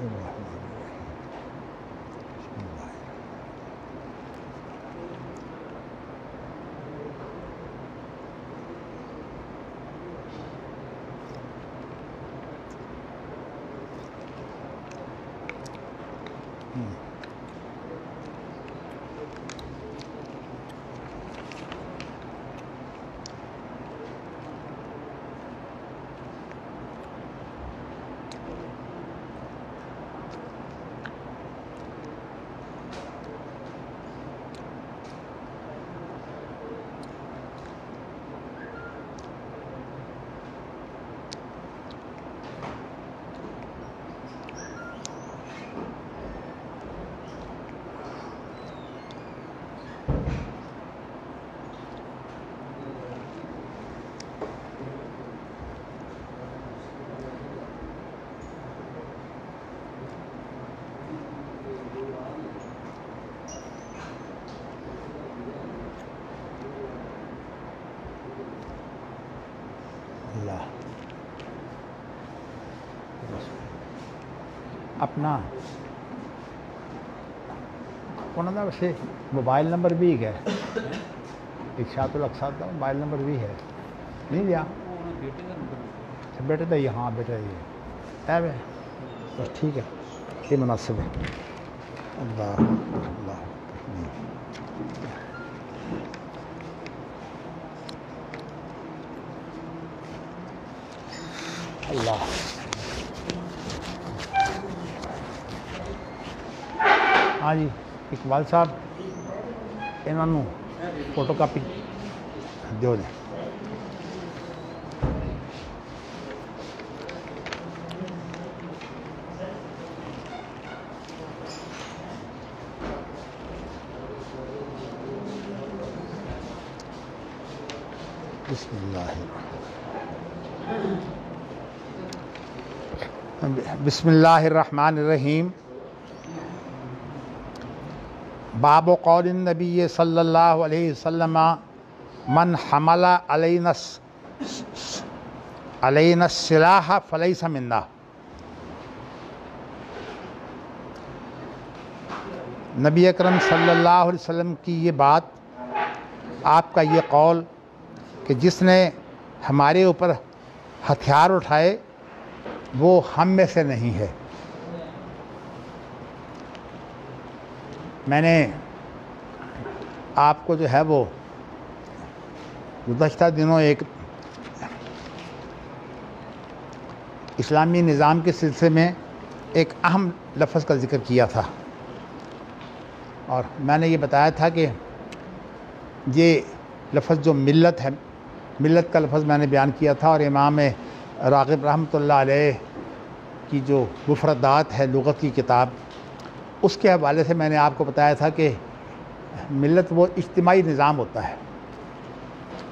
الرحمن الرحیم بسم اللہ اللہ اپنا انہوں نے ویسے موبائل نمبر بھی ہے ارشاد الاقصاد کا موبائل نمبر بھی ہے نہیں لیا بیٹے کا یہ ہاں بیٹا یہ ہے بس ٹھیک ہے یہ مناسب ہے اللہ اللہ اللہ ہاں جی اقبال صاحب انہوں نے فوٹو کاپی دیو دیں بسم اللہ بسم اللہ الرحمن الرحیم باب قول النبی صلی اللہ علیہ وسلم من حمل علینا السلاح فلیس منا نبی اکرم صلی اللہ علیہ وسلم کی یہ بات آپ کا یہ قول کہ جس نے ہمارے اوپر ہتھیار اٹھائے وہ ہم میں سے نہیں ہے. میں نے آپ کو جو ہے وہ گزشتہ دنوں ایک اسلامی نظام کے سلسلے میں ایک اہم لفظ کا ذکر کیا تھا اور میں نے یہ بتایا تھا کہ یہ لفظ جو ملت ہے، ملت کا لفظ میں نے بیان کیا تھا اور امام راغب رحمۃ اللہ علیہ کی جو مفردات ہے لغت کی کتاب، اس کے حوالے سے میں نے آپ کو بتایا تھا کہ ملت وہ اجتماعی نظام ہوتا ہے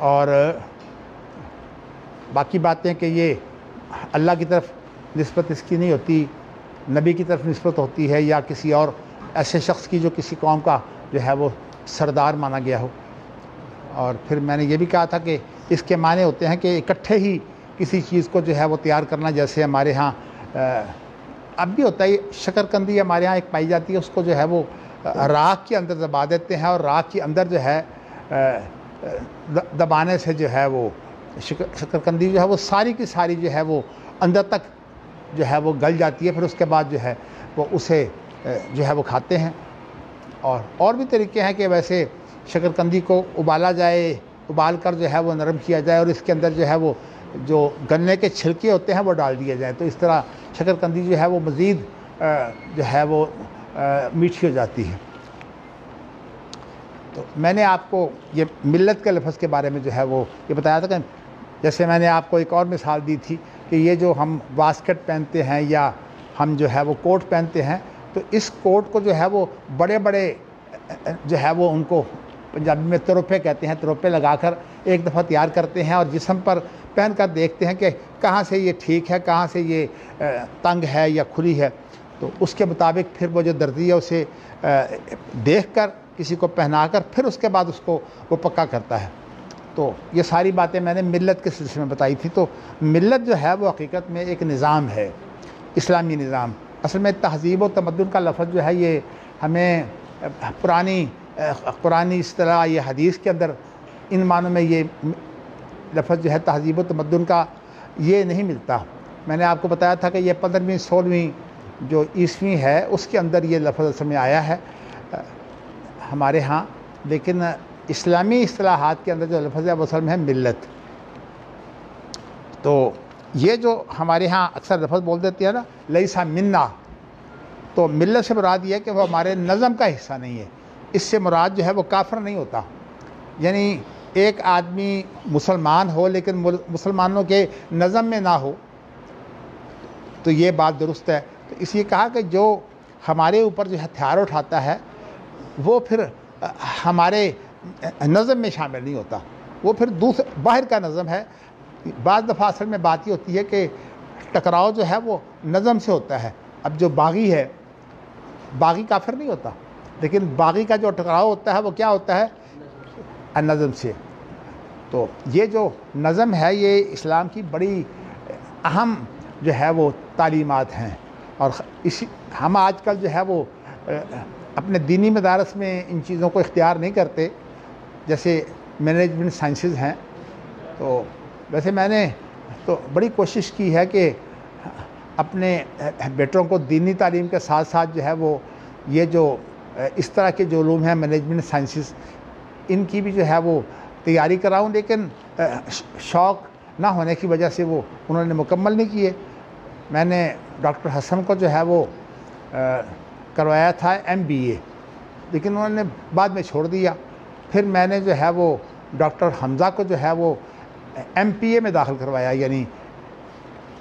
اور باقی باتیں کہ یہ اللہ کی طرف نسبت اس کی نہیں ہوتی، نبی کی طرف نسبت ہوتی ہے یا کسی اور ایسے شخص کی جو کسی قوم کا جو ہے وہ سردار مانا گیا ہو. اور پھر میں نے یہ بھی کہا تھا کہ اس کے معنی ہوتے ہیں کہ اکٹھے ہی کسی چیز کو جو ہے وہ تیار کرنا، جیسے ہمارے ہاں اب بھی ہوتا ہے شکرکندی ہمارے ہاں ایک پائی جاتی ہے، اس کو جو ہے وہ راکھ کے اندر دبا دیتے ہیں اور راکھ کے اندر جو ہے دبانے سے جو ہے وہ شکرکندی جو ہے وہ ساری کی ساری جو ہے وہ اندر تک جو ہے وہ گل جاتی ہے. پھر اس کے بعد جو ہے وہ اسے جو ہے وہ کھاتے ہیں. اور بھی طریقے ہیں کہ ویسے شکرکندی کو ابالا جائے، ابال کر جو ہے وہ نرم کیا جائے اور اس کے اندر جو ہے وہ جو گنے کے چھلکے ہوتے ہیں وہ ڈال دیے جائیں، تو اس طرح شکرکندی جو ہے وہ مزید جو ہے وہ میٹھی ہو جاتی ہے. تو میں نے آپ کو یہ ملت کے لفظ کے بارے میں جو ہے وہ یہ بتایا تھا کہ جیسے میں نے آپ کو ایک اور مثال دی تھی کہ یہ جو ہم واسکٹ پہنتے ہیں یا ہم جو ہے وہ کوٹ پہنتے ہیں، تو اس کوٹ کو جو ہے وہ بڑے بڑے جو ہے وہ ان کو پنجابی میں تروپے کہتے ہیں، تروپے لگا کر ایک دفعہ تیار کرتے ہیں اور جسم پر پہن کر دیکھتے ہیں کہ کہاں سے یہ ٹھیک ہے، کہاں سے یہ تنگ ہے یا کھلی ہے. تو اس کے مطابق پھر وہ جو دردی ہے اسے دیکھ کر کسی کو پہنا کر پھر اس کے بعد اس کو وہ پکا کرتا ہے. تو یہ ساری باتیں میں نے ملت کے سلسلے میں بتائی تھی. تو ملت جو ہے وہ حقیقت میں ایک نظام ہے، اسلامی نظام. اصل میں تہذیب و تمدن کا لفظ جو ہے یہ ہمیں قرآنی اصطلاح یہ حدیث کے اندر ان معنوں میں یہ لفظ جو ہے تہذیب و تمدن کا یہ نہیں ملتا۔ میں نے آپ کو بتایا تھا کہ یہ 15ویں 16ویں جو عیسوی ہے اس کے اندر یہ لفظ اصل میں آیا ہے ہمارے ہاں، لیکن اسلامی اصطلاحات کے اندر جو لفظ ہے وہ اصل میں ہے ملت۔ تو یہ جو ہمارے ہاں اکثر لفظ بول دیتے ہیں نا لیسا منا، تو ملت سے مراد یہ ہے کہ وہ ہمارے نظم کا حصہ نہیں ہے۔ اس سے مراد جو ہے وہ کافر نہیں ہوتا، یعنی ایک آدمی مسلمان ہو لیکن مسلمانوں کے نظم میں نہ ہو تو یہ بات درست ہے۔ تو اس لیے کہا کہ جو ہمارے اوپر جو ہتھیار اٹھاتا ہے وہ پھر ہمارے نظم میں شامل نہیں ہوتا، وہ پھر باہر کا نظم ہے۔ بعض دفعہ اصل میں بات یہ ہوتی ہے کہ ٹکراؤ جو ہے وہ نظم سے ہوتا ہے۔ اب جو باغی ہے، باغی کافر نہیں ہوتا، لیکن باغی کا جو ٹکراؤ ہوتا ہے وہ کیا ہوتا ہے؟ نظم سے۔ تو یہ جو نظم ہے یہ اسلام کی بڑی اہم جو ہے وہ تعلیمات ہیں، اور ہم آج کل جو ہے وہ اپنے دینی مدارس میں ان چیزوں کو اختیار نہیں کرتے، جیسے مینجمنٹ سائنسز ہیں۔ تو ویسے میں نے تو بڑی کوشش کی ہے کہ اپنے بیٹوں کو دینی تعلیم کے ساتھ ساتھ جو ہے وہ یہ جو اس طرح کے جو علوم ہیں مینجمنٹ سائنسز ان کی بھی جو ہے وہ تیاری کراؤں، لیکن شوق نہ ہونے کی وجہ سے وہ انہوں نے مکمل نہیں کیے۔ میں نے ڈاکٹر حسن کو جو ہے وہ کروایا تھا MBA، لیکن انہوں نے بعد میں چھوڑ دیا۔ پھر میں نے جو ہے وہ ڈاکٹر حمزہ کو جو ہے وہ MPA میں داخل کروایا، یعنی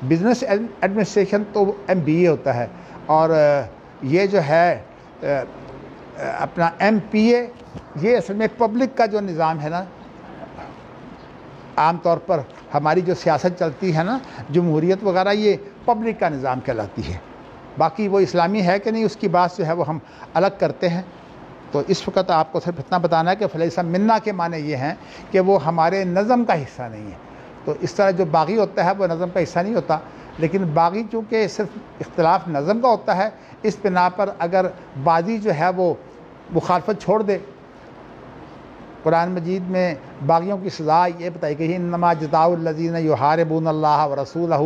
بزنس ایڈمنسٹریشن تو MBA ہوتا ہے، اور یہ جو ہے اپنا MPA یہ اصل میں پبلک کا جو نظام ہے نا، عام طور پر ہماری جو سیاست چلتی ہے نا جمہوریت وغیرہ، یہ پبلک کا نظام کہلاتی ہے۔ باقی وہ اسلامی ہے کہ نہیں اس کی بات جو ہے وہ ہم الگ کرتے ہیں۔ تو اس وقت آپ کو صرف اتنا بتانا ہے کہ فلیسا منا کے معنی یہ ہیں کہ وہ ہمارے نظم کا حصہ نہیں ہے۔ تو اس طرح جو باغی ہوتا ہے وہ نظم کا حصہ نہیں ہوتا، لیکن باغی چونکہ صرف اختلاف نظم کا ہوتا ہے، اس بنا پر اگر باغی جو ہے وہ مخالفت چھوڑ دے، قرآن مجید میں باغیوں کی سزا یہ بتائی گئی ہے انما جزاء الذین یحاربون اللہ ورسولہ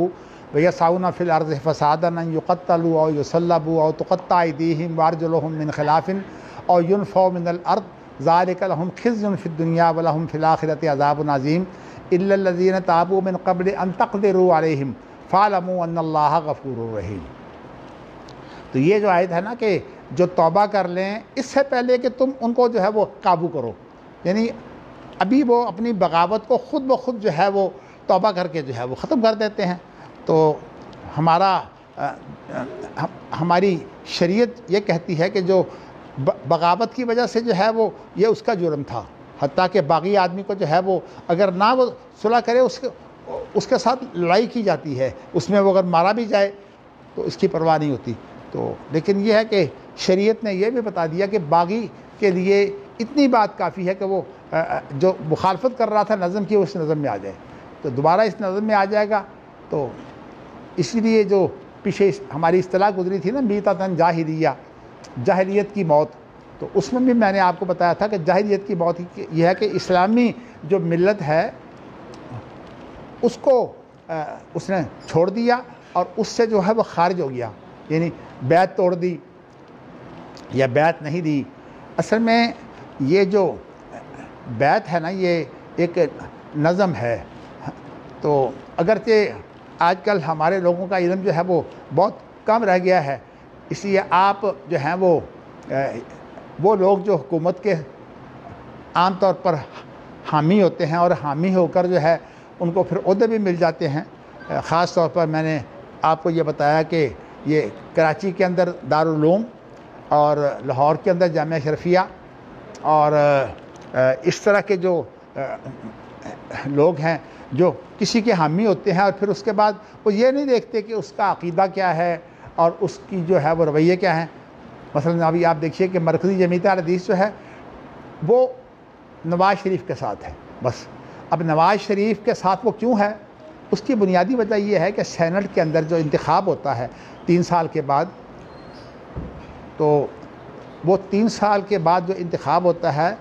ویسعون فی الارض فسادا ان یقتلوا او یصلبوا او تقطع ایدیہم وارجلہم من خلاف او ینفوا من الارض ذلک لہم خزی فی الدنیا ولہم فی الآخرۃ عذاب عظیم الا الذین تابوا من قبل ان تقدروا علیہم فاعلموا ان اللہ غفور رحیم۔ تو یہ جو آیت ہے نا کہ جو توبہ کر لیں اس سے پہلے کہ تم ان کو جو ہے وہ قابو کرو، یعنی ابھی وہ اپنی بغاوت کو خود بخود جو ہے وہ توبہ کر کے جو ہے وہ ختم کر دیتے ہیں۔ تو ہماری شریعت یہ کہتی ہے کہ جو بغاوت کی وجہ سے جو ہے وہ یہ اس کا جرم تھا، حتیٰ کہ باغی آدمی کو جو ہے وہ اگر نہ وہ صلح کرے اس کے ساتھ لڑائی کی جاتی ہے، اس میں وہ اگر مارا بھی جائے تو اس کی پرواہ نہیں ہوتی۔ تو لیکن یہ ہے کہ شریعت نے یہ بھی بتا دیا کہ باغی کے لیے اتنی بات کافی ہے کہ وہ جو مخالفت کر رہا تھا نظم کی اس نظم میں آ جائے، تو دوبارہ اس نظم میں آ جائے گا۔ تو اسی لیے جو پیچھے ہماری اصطلاح گزری تھی نا میتۃ جاہلیہ، جاہلیت کی موت، تو اس میں بھی میں نے آپ کو بتایا تھا کہ جاہلیت کی موت یہ ہے کہ اسلامی جو ملت ہے اس کو اس نے چھوڑ دیا اور اس سے جو ہے وہ خارج ہو گیا، یعنی بیعت توڑ دی یا بیعت نہیں دی۔ اصل میں یہ جو بیعت ہے نا یہ ایک نظم ہے، تو اگرچہ آج کل ہمارے لوگوں کا علم جو ہے وہ بہت کم رہ گیا ہے، اس لیے آپ جو ہیں وہ لوگ جو حکومت کے عام طور پر حامی ہوتے ہیں اور حامی ہو کر جو ہے ان کو پھر عہدے بھی مل جاتے ہیں۔ خاص طور پر میں نے آپ کو یہ بتایا کہ یہ کراچی کے اندر دارالعلوم اور لاہور کے اندر جامعہ اشرفیہ اور اس طرح کے جو لوگ ہیں جو کسی کے حامی ہوتے ہیں، اور پھر اس کے بعد وہ یہ نہیں دیکھتے کہ اس کا عقیدہ کیا ہے اور اس کی جو ہے وہ رویے کیا ہیں۔ مثلا ابھی آپ دیکھیے کہ مرکزی جمعیت اہل حدیث جو ہے وہ نواز شریف کے ساتھ ہے بس۔ اب نواز شریف کے ساتھ وہ کیوں ہے؟ اس کی بنیادی وجہ یہ ہے کہ سینٹ کے اندر جو انتخاب ہوتا ہے 3 سال کے بعد، تو وہ 3 سال کے بعد جو انتخاب ہوتا ہے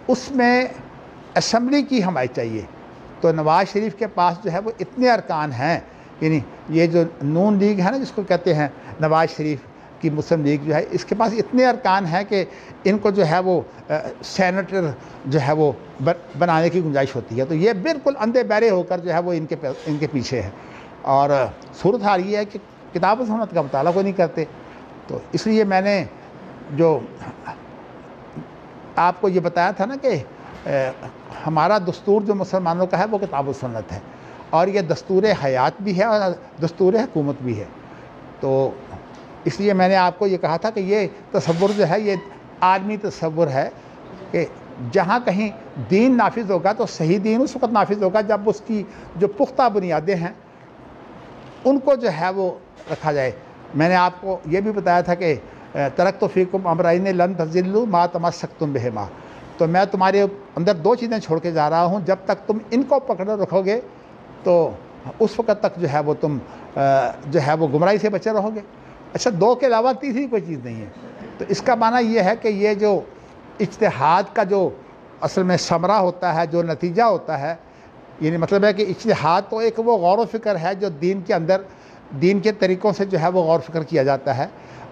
اس میں اسمبلی کی حمایت چاہیے. تو نواز شریف کے پاس جو ہے وہ اتنے ارکان ہیں، یعنی یہ جو نون لیگ ہے نا جس کو کہتے ہیں، نواز شریف کی مسلم لیگ جو ہے، اس کے پاس اتنے ارکان ہیں کہ ان کو جو ہے وہ سینیٹر جو ہے وہ بنانے کی گنجائش ہوتی ہے. تو یہ بالکل اندھے بہرے ہو کر جو ہے وہ ان کے پیچھے ہے. اور صورت حال یہ ہے کہ کتاب و سنت کا مطالعہ کو نہیں کرتے. تو اس لیے میں نے جو آپ کو یہ بتایا تھا نا کہ ہمارا دستور جو مسلمانوں کا ہے وہ کتاب و سنت ہے، اور یہ دستور حیات بھی ہے اور دستور حکومت بھی ہے. تو اس لیے میں نے آپ کو یہ کہا تھا کہ یہ تصور جو ہے یہ عالمی تصور ہے کہ جہاں کہیں دین نافذ ہوگا تو صحیح دین اس وقت نافذ ہوگا جب اس کی جو پختہ بنیادیں ہیں ان کو جو ہے وہ رکھا جائے. میں نے آپ کو یہ بھی بتایا تھا کہ ترکت فیکم امرین لن تضلوا ما تمسکتم بہما. تو میں تمہارے اندر 2 چیزیں چھوڑ کے جا رہا ہوں، جب تک تم ان کو پکڑے رکھو گے تو اس وقت تک جو ہے وہ تم جو ہے وہ گمراہی سے بچے رہو گے. اچھا، 2 کے علاوہ تیسری کوئی چیز نہیں ہے. تو اس کا معنی یہ ہے کہ یہ جو اجتہاد کا جو اصل میں ثمرہ ہوتا ہے، جو نتیجہ ہوتا ہے، یعنی مطلب ہے کہ اجتہاد تو ایک وہ غور و فکر ہے جو دین کے اندر دین کے طریقوں سے جو ہے وہ غور و فکر کیا جاتا ہے،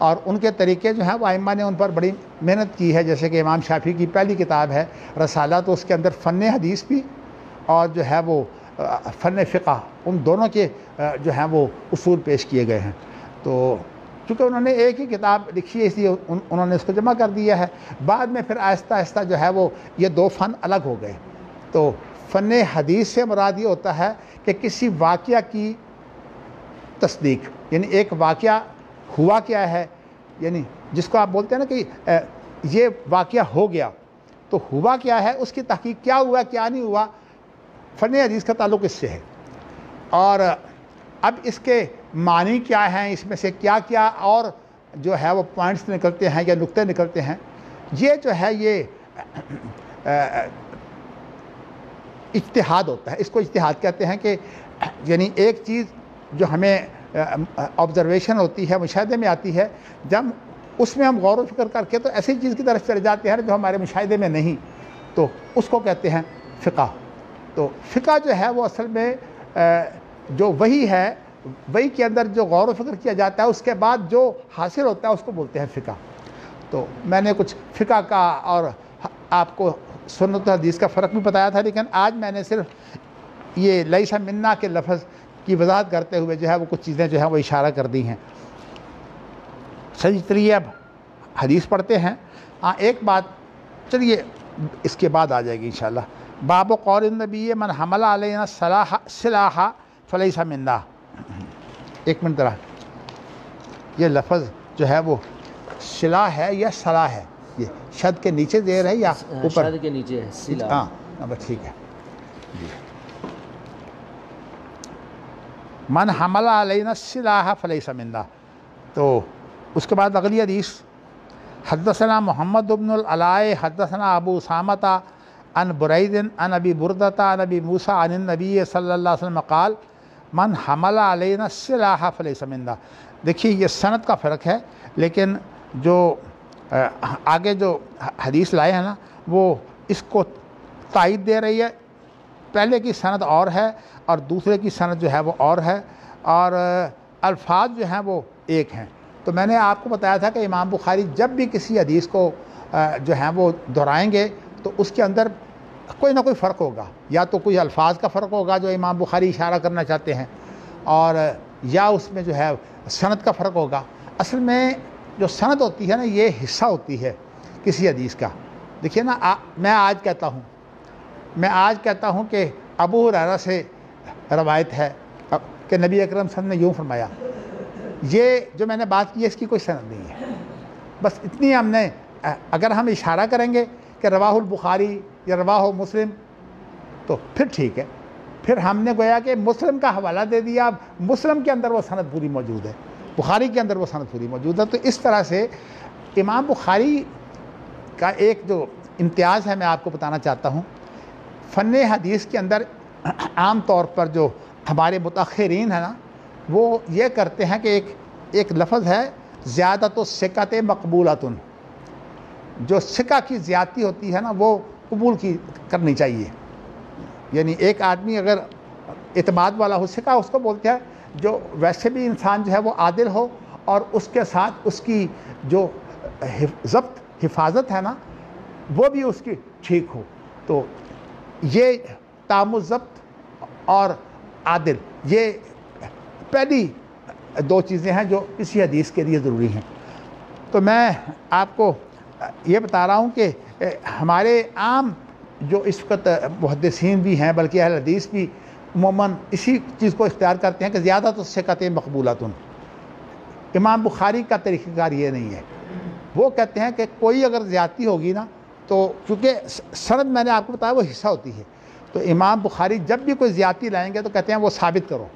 اور ان کے طریقے جو ہیں وہ ائمہ نے ان پر بڑی محنت کی ہے. جیسے کہ امام شافعی کی پہلی کتاب ہے رسالہ، تو اس کے اندر فن حدیث بھی اور جو ہے وہ فن فقہ، ان دونوں کے جو ہیں وہ اصول پیش کیے گئے ہیں. تو چونکہ انہوں نے ایک ہی کتاب لکھی ہے اس لیے انہوں نے اس کو جمع کر دیا ہے. بعد میں پھر آہستہ آہستہ جو ہے وہ یہ 2 فن الگ ہو گئے. تو فن حدیث سے مراد یہ ہوتا ہے کہ کسی واقعہ کی تصدیق، یعنی ایک واقعہ ہوا کیا ہے، یعنی جس کو آپ بولتے ہیں نا کہ یہ واقعہ ہو گیا، تو ہوا کیا ہے، اس کی تحقیق کیا ہوا کیا نہیں ہوا، فن حدیث کا تعلق اس سے ہے. اور اب اس کے معنی کیا ہیں، اس میں سے کیا کیا اور جو ہے وہ پوائنٹس نکلتے ہیں یا نقطے نکلتے ہیں، یہ جو ہے یہ اجتہاد ہوتا ہے. اس کو اجتہاد کہتے ہیں کہ یعنی ایک چیز جو ہمیں آبزرویشن ہوتی ہے، مشاہدے میں آتی ہے، جب اس میں ہم غور و فکر کر کے تو ایسی چیز کی طرف چلے جاتے ہیں جو ہمارے مشاہدے میں نہیں، تو اس کو کہتے ہیں فقہ. تو فقہ جو ہے وہ اصل میں جو وہی ہے، وہی کے اندر جو غور و فکر کیا جاتا ہے اس کے بعد جو حاصل ہوتا ہے اس کو بولتے ہیں فقہ. تو میں نے کچھ فقہ کا اور آپ کو سنت و حدیث کا فرق بھی بتایا تھا، لیکن آج میں نے صرف یہ لیس منا کے لفظ کی وضاحت کرتے ہوئے جو ہے وہ کچھ چیزیں جو ہیں وہ اشارہ کر دی ہیں. چلیے اب حدیث پڑھتے ہیں. ایک بات چلیے اس کے بعد آ جائے گی انشاءاللہ. باب قول النبی من حمل علینا سلاح فلیس منا. 1 منٹ ذرا، یہ لفظ جو ہے وہ سلاح ہے یا صلاح ہے؟ یہ شد کے نیچے زیر ہے یا اوپر؟ شد کے نیچے ہے سلاح. ہاں بس ٹھیک ہے جی. من حمل علینا السلاح فلیس منا. تو اس کے بعد اگلی حدیث، حدثنا محمد بن العلاء حدثنا ابو اسامۃ عن برید عن ابی بردۃ عن ابی موسیٰ عن النبی صلی اللہ علیہ وسلم قال من حمل علینا السلاح فلیس منا. دیکھیے یہ سند کا فرق ہے، لیکن جو آگے جو حدیث لائے ہیں نا وہ اس کو تائید دے رہی ہے. پہلے کی سند اور ہے اور دوسرے کی سند جو ہے وہ اور ہے، اور الفاظ جو ہیں وہ ایک ہیں. تو میں نے آپ کو بتایا تھا کہ امام بخاری جب بھی کسی حدیث کو جو ہیں وہ دہرائیں گے تو اس کے اندر کوئی نہ کوئی فرق ہوگا، یا تو کوئی الفاظ کا فرق ہوگا جو امام بخاری اشارہ کرنا چاہتے ہیں، اور یا اس میں جو ہے سند کا فرق ہوگا. اصل میں جو سند ہوتی ہے نا یہ حصہ ہوتی ہے کسی حدیث کا. دیکھیے نا، میں آج کہتا ہوں کہ ابو ہریرہ سے روایت ہے کہ نبی اکرم صلی اللہ علیہ وسلم نے یوں فرمایا. یہ جو میں نے بات کی ہے اس کی کوئی سند نہیں ہے. بس اتنی ہم نے، اگر ہم اشارہ کریں گے کہ رواہ البخاری یا رواہ مسلم تو پھر ٹھیک ہے، پھر ہم نے گویا کہ مسلم کا حوالہ دے دیا. مسلم کے اندر وہ سند پوری موجود ہے، بخاری کے اندر وہ سند پوری موجود ہے. تو اس طرح سے امام بخاری کا ایک جو امتیاز ہے میں آپ کو بتانا چاہتا ہوں. فن حدیث کے اندر عام طور پر جو ہمارے متاخرین ہیں نا وہ یہ کرتے ہیں کہ ایک لفظ ہے زیادت الثقۃ مقبولۃ، جو ثقہ کی زیادتی ہوتی ہے نا وہ قبول کی کرنی چاہیے. یعنی ایک آدمی اگر اعتماد والا ہو، ثقہ اس کو بولتے ہیں جو ویسے بھی انسان جو ہے وہ عادل ہو اور اس کے ساتھ اس کی جو ضبط حفاظت ہے نا وہ بھی اس کی ٹھیک ہو. تو یہ تام الضبط اور عادل، یہ پہلی دو چیزیں ہیں جو کسی حدیث کے لیے ضروری ہیں. تو میں آپ کو یہ بتا رہا ہوں کہ ہمارے عام جو اس وقت محدثین بھی ہیں بلکہ اہل حدیث بھی عموماً اسی چیز کو اختیار کرتے ہیں کہ زیادہ تو ثقۃ مقبولۃ. امام بخاری کا طریقہ کار یہ نہیں ہے. وہ کہتے ہیں کہ کوئی اگر زیادتی ہوگی نا تو کیونکہ سند میں نے آپ کو بتایا وہ حصہ ہوتی ہے، تو امام بخاری جب بھی کوئی زیادتی لائیں گے تو کہتے ہیں وہ ثابت کرو.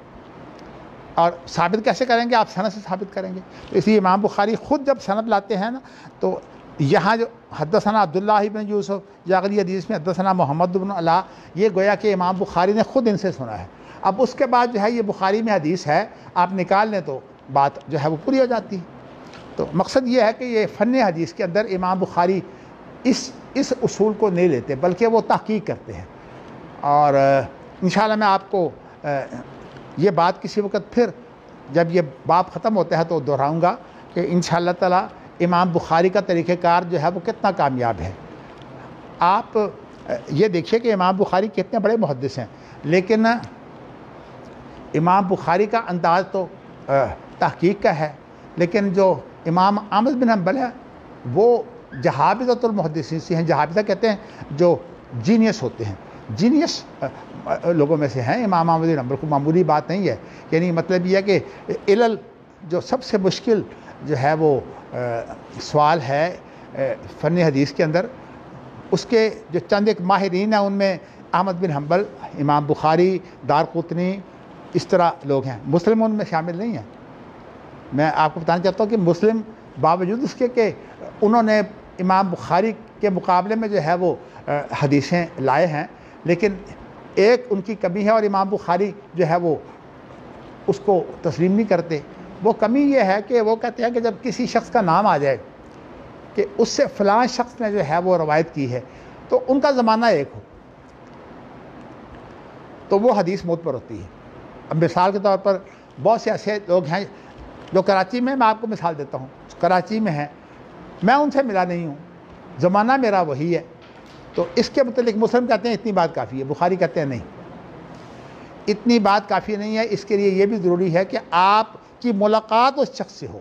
اور ثابت کیسے کریں گے؟ آپ سند سے ثابت کریں گے. تو اس لیے امام بخاری خود جب سند لاتے ہیں نا تو یہاں جو حدثنا عبداللہ بن یوسف یا اگلی حدیث میں حدثنا محمد بن علا، یہ گویا کہ امام بخاری نے خود ان سے سنا ہے. اب اس کے بعد جو ہے یہ بخاری میں حدیث ہے، آپ نکال لیں تو بات جو ہے وہ پوری ہو جاتی ہے. تو مقصد یہ ہے کہ یہ فن حدیث کے اندر امام بخاری اس اصول کو نہیں لیتے بلکہ وہ تحقیق کرتے ہیں. اور انشاءاللہ میں آپ کو یہ بات کسی وقت پھر جب یہ باب ختم ہوتا ہے تو دہراؤں گا کہ انشاءاللہ تعالی امام بخاری کا طریقہ کار جو ہے وہ کتنا کامیاب ہے. آپ یہ دیکھیے کہ امام بخاری کتنے بڑے محدث ہیں، لیکن امام بخاری کا انداز تو تحقیق کا ہے، لیکن جو امام احمد بن حنبل ہے وہ جہابذۃ المحدثین سے ہیں. جہابذہ کہتے ہیں جو جینیس ہوتے ہیں، جینیس لوگوں میں سے ہیں. امام احمد بن حنبل کو معمولی بات نہیں ہے. یعنی مطلب یہ ہے کہ علل جو سب سے مشکل جو ہے وہ سوال ہے فن حدیث کے اندر، اس کے جو چند ایک ماہرین ہیں ان میں احمد بن حنبل، امام بخاری، دارقطنی، اس طرح لوگ ہیں. مسلم ان میں شامل نہیں ہیں. میں آپ کو بتانا چاہتا ہوں کہ مسلم باوجود اس کے کہ انہوں نے امام بخاری کے مقابلے میں جو ہے وہ حدیثیں لائے ہیں، لیکن ایک ان کی کمی ہے اور امام بخاری جو ہے وہ اس کو تسلیم نہیں کرتے. وہ کمی یہ ہے کہ وہ کہتے ہیں کہ جب کسی شخص کا نام آ جائے کہ اس سے فلاں شخص نے جو ہے وہ روایت کی ہے تو ان کا زمانہ ایک ہو تو وہ حدیث معتبر ہوتی ہے. اب مثال کے طور پر بہت سے ایسے لوگ ہیں جو کراچی میں آپ کو مثال دیتا ہوں، کراچی میں ہیں، میں ان سے ملا نہیں ہوں، زمانہ میرا وہی ہے، تو اس کے متعلق مسلم کہتے ہیں اتنی بات کافی ہے، بخاری کہتے ہیں نہیں، اتنی بات کافی نہیں ہے. اس کے لیے یہ بھی ضروری ہے کہ آپ کی ملاقات اس شخص سے ہو.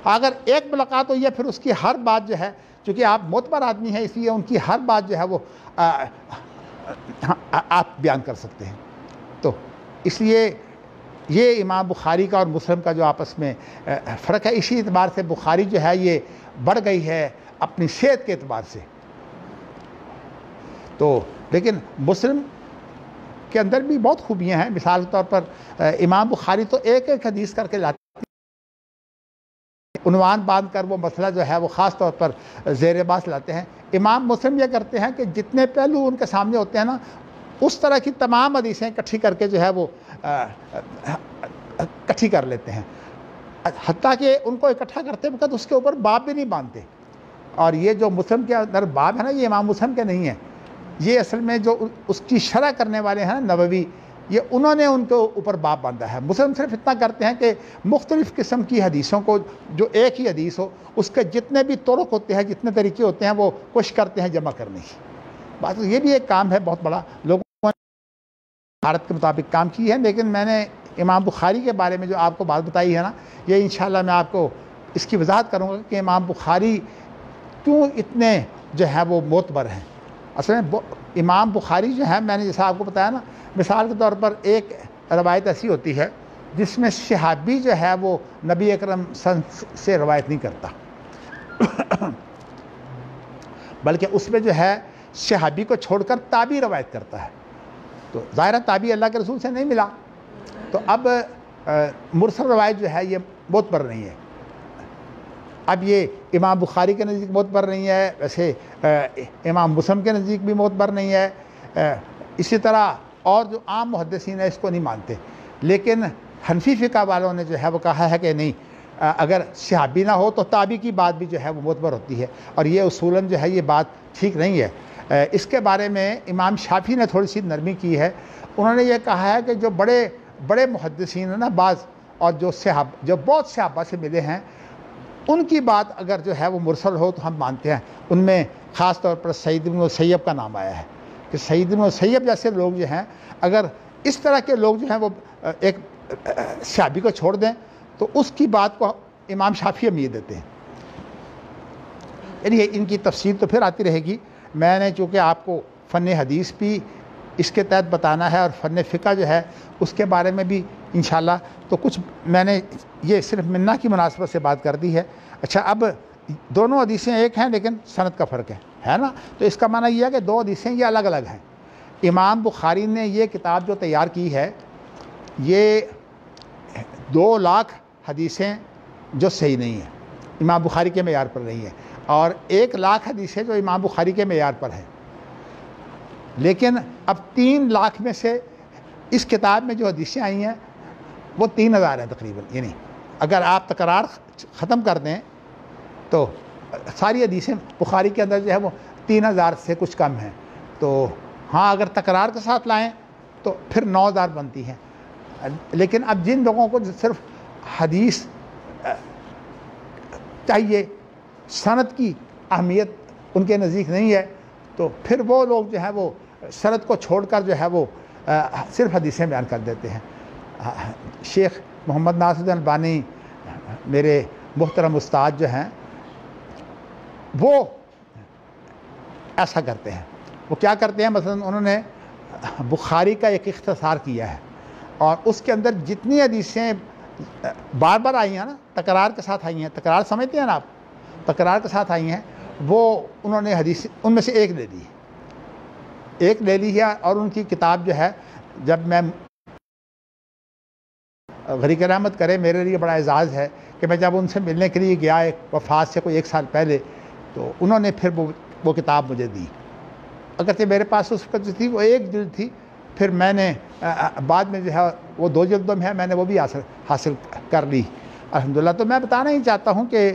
اگر ایک ملاقات ہوئی ہے پھر اس کی ہر بات جو ہے، چونکہ آپ معتبر آدمی ہیں اس لیے ان کی ہر بات جو ہے وہ آپ بیان کر سکتے ہیں. تو اس لیے یہ امام بخاری کا اور مسلم کا جو آپس میں فرق ہے، اسی اعتبار سے بخاری جو ہے یہ بڑھ گئی ہے اپنی صحت کے اعتبار سے. تو لیکن مسلم کے اندر بھی بہت خوبیاں ہیں. مثال کے طور پر امام بخاری تو ایک ایک حدیث کر کے لاتے ہیں، عنوان باندھ کر وہ مسئلہ جو ہے وہ خاص طور پر زیر باس لاتے ہیں. امام مسلم یہ کرتے ہیں کہ جتنے پہلو ان کے سامنے ہوتے ہیں نا اس طرح کی تمام حدیثیں اکٹھی کر کے جو ہے وہ اکٹھی کر لیتے ہیں، حتیٰ کہ ان کو اکٹھا کرتے وقت اس کے اوپر باب بھی نہیں باندھتے. اور یہ جو مسلم کے اندر باب ہے نا یہ امام مسلم کے نہیں ہیں، یہ اصل میں جو اس کی شرح کرنے والے ہیں نا نووی، یہ انہوں نے ان کے اوپر باب باندھا ہے. مسلم صرف اتنا کرتے ہیں کہ مختلف قسم کی حدیثوں کو، جو ایک ہی حدیث ہو اس کے جتنے بھی طرق ہوتے ہیں، جتنے طریقے ہوتے ہیں، وہ کوشش کرتے ہیں جمع کرنے کی. بات یہ بھی ایک کام ہے بہت بڑا، لوگوں نے بھارت کے مطابق کام کی ہے. لیکن میں نے امام بخاری کے بارے میں جو آپ کو بات بتائی ہے نا، یہ انشاءاللہ میں آپ کو اس کی وضاحت کروں گا کہ امام بخاری کیوں اتنے جو ہے وہ معتبر ہیں. اصل میں امام بخاری جو ہے، میں نے جیسا آپ کو بتایا نا، مثال کے طور پر ایک روایت ایسی ہوتی ہے جس میں صحابی جو ہے وہ نبی اکرم سے روایت نہیں کرتا، بلکہ اس میں جو ہے صحابی کو چھوڑ کر تابعی روایت کرتا ہے. تو ظاہرہ تابعی اللہ کے رسول سے نہیں ملا، تو اب مرسل روایت جو ہے یہ معتبر نہیں ہے. اب یہ امام بخاری کے نزدیک معتبر نہیں ہے، ویسے امام مسلم کے نزدیک بھی معتبر نہیں ہے. اسی طرح اور جو عام محدثین ہیں اس کو نہیں مانتے. لیکن حنفی فقہ والوں نے جو ہے وہ کہا ہے کہ نہیں، اگر صحابی نہ ہو تو تابعی کی بات بھی جو ہے وہ معتبر ہوتی ہے، اور یہ اصولاً جو ہے یہ بات ٹھیک نہیں ہے۔ اس کے بارے میں امام شافعی نے تھوڑی سی نرمی کی ہے، انہوں نے یہ کہا ہے کہ جو بڑے بڑے محدثین ہیں نا بعض، اور جو بہت صحابہ سے ملے ہیں، ان کی بات اگر جو ہے وہ مرسل ہو تو ہم مانتے ہیں۔ ان میں خاص طور پر سعید بن مسیب کا نام آیا ہے کہ سعید بن مسیب جیسے لوگ جو ہیں، اگر اس طرح کے لوگ جو ہیں وہ ایک صحابی کو چھوڑ دیں تو اس کی بات کو امام شافعی امید دیتے ہیں۔ یعنی ان کی تفصیل تو پھر آتی رہے گی، میں نے چونکہ آپ کو فن حدیث بھی اس کے تحت بتانا ہے اور فن فقہ جو ہے اس کے بارے میں بھی انشاءاللہ، تو کچھ میں نے یہ صرف منا کی مناسبت سے بات کر دی ہے۔ اچھا، اب دونوں حدیثیں ایک ہیں لیکن سند کا فرق ہے نا، تو اس کا معنی یہ ہے کہ دو حدیثیں یہ الگ الگ ہیں۔ امام بخاری نے یہ کتاب جو تیار کی ہے، یہ 2 لاکھ حدیثیں جو صحیح نہیں ہیں، امام بخاری کے معیار پر نہیں ہیں، اور 1 لاکھ حدیثیں جو امام بخاری کے معیار پر ہیں۔ لیکن اب 3 لاکھ میں سے اس کتاب میں جو حدیثیں آئی ہیں وہ 3000 ہیں تقریباً، یعنی اگر آپ تکرار ختم کر دیں تو ساری حدیثیں بخاری کے اندر جو ہے وہ 3000 سے کچھ کم ہیں، تو ہاں اگر تکرار کے ساتھ لائیں تو پھر 9000 بنتی ہیں۔ لیکن اب جن لوگوں کو صرف حدیث چاہیے، سند کی اہمیت ان کے نزدیک نہیں ہے، تو پھر وہ لوگ جو ہے وہ سند کو چھوڑ کر جو ہے وہ صرف حدیثیں بیان کر دیتے ہیں۔ شیخ محمد ناصر الدین البانی میرے محترم استاد جو ہیں وہ ایسا کرتے ہیں۔ وہ کیا کرتے ہیں؟ مثلا انہوں نے بخاری کا ایک اختصار کیا ہے، اور اس کے اندر جتنی حدیثیں بار بار آئی ہیں نا، تکرار کے ساتھ آئی ہیں، تکرار سمجھتے ہیں نا آپ، تکرار کے ساتھ آئی ہیں، وہ انہوں نے حدیث ان میں سے ایک لے لی ہے، اور ان کی کتاب جو ہے، جب میں غریق رحمت کرے، میرے لیے بڑا اعزاز ہے کہ میں جب ان سے ملنے کے لیے گیا وفات سے کوئی 1 سال پہلے، تو انہوں نے پھر وہ کتاب مجھے دی، اگرچہ میرے پاس اس وقت جو تھی وہ 1 جلد تھی، پھر میں نے بعد میں جو ہے وہ 2 جلدوں میں ہے، میں نے وہ بھی حاصل کر لی الحمدللہ۔ تو میں بتانا ہی چاہتا ہوں کہ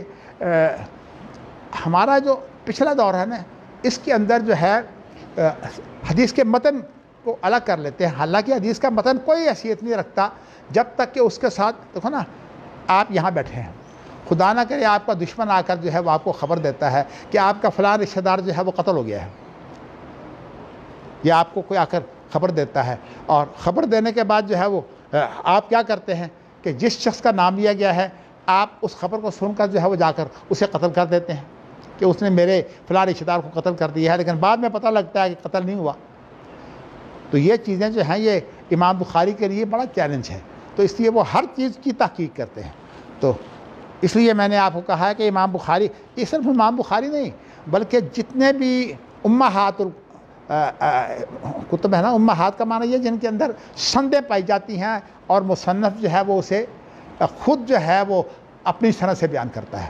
ہمارا جو پچھلا دور ہے نا، اس کے اندر جو ہے حدیث کے متن کو الگ کر لیتے ہیں، حالانکہ حدیث کا متن کوئی حیثیت نہیں رکھتا جب تک کہ اس کے ساتھ دیکھو نا، آپ یہاں بیٹھے ہیں، خدا نہ کرے آپ کا دشمن آ کر جو ہے وہ آپ کو خبر دیتا ہے کہ آپ کا فلاں رشتہ دار جو ہے وہ قتل ہو گیا ہے، یا آپ کو کوئی آ کر خبر دیتا ہے، اور خبر دینے کے بعد جو ہے وہ آپ کیا کرتے ہیں کہ جس شخص کا نام لیا گیا ہے، آپ اس خبر کو سن کر جو ہے وہ جا کر اسے قتل کر دیتے ہیں کہ اس نے میرے فلاں رشتہ دار کو قتل کر دیا ہے، لیکن بعد میں پتہ لگتا ہے کہ قتل نہیں ہوا۔ تو یہ چیزیں جو ہیں یہ امام بخاری کے لیے بڑا چیلنج ہے، تو اس لیے وہ ہر چیز کی تحقیق کرتے ہیں۔ تو اس لیے میں نے آپ کو کہا ہے کہ امام بخاری، یہ صرف امام بخاری نہیں بلکہ جتنے بھی امہات کتب ہے نا، امہات کا معنی یہ جن کے اندر سندیں پائی جاتی ہیں، اور مصنف جو ہے وہ اسے خود جو ہے وہ اپنی سند سے بیان کرتا ہے،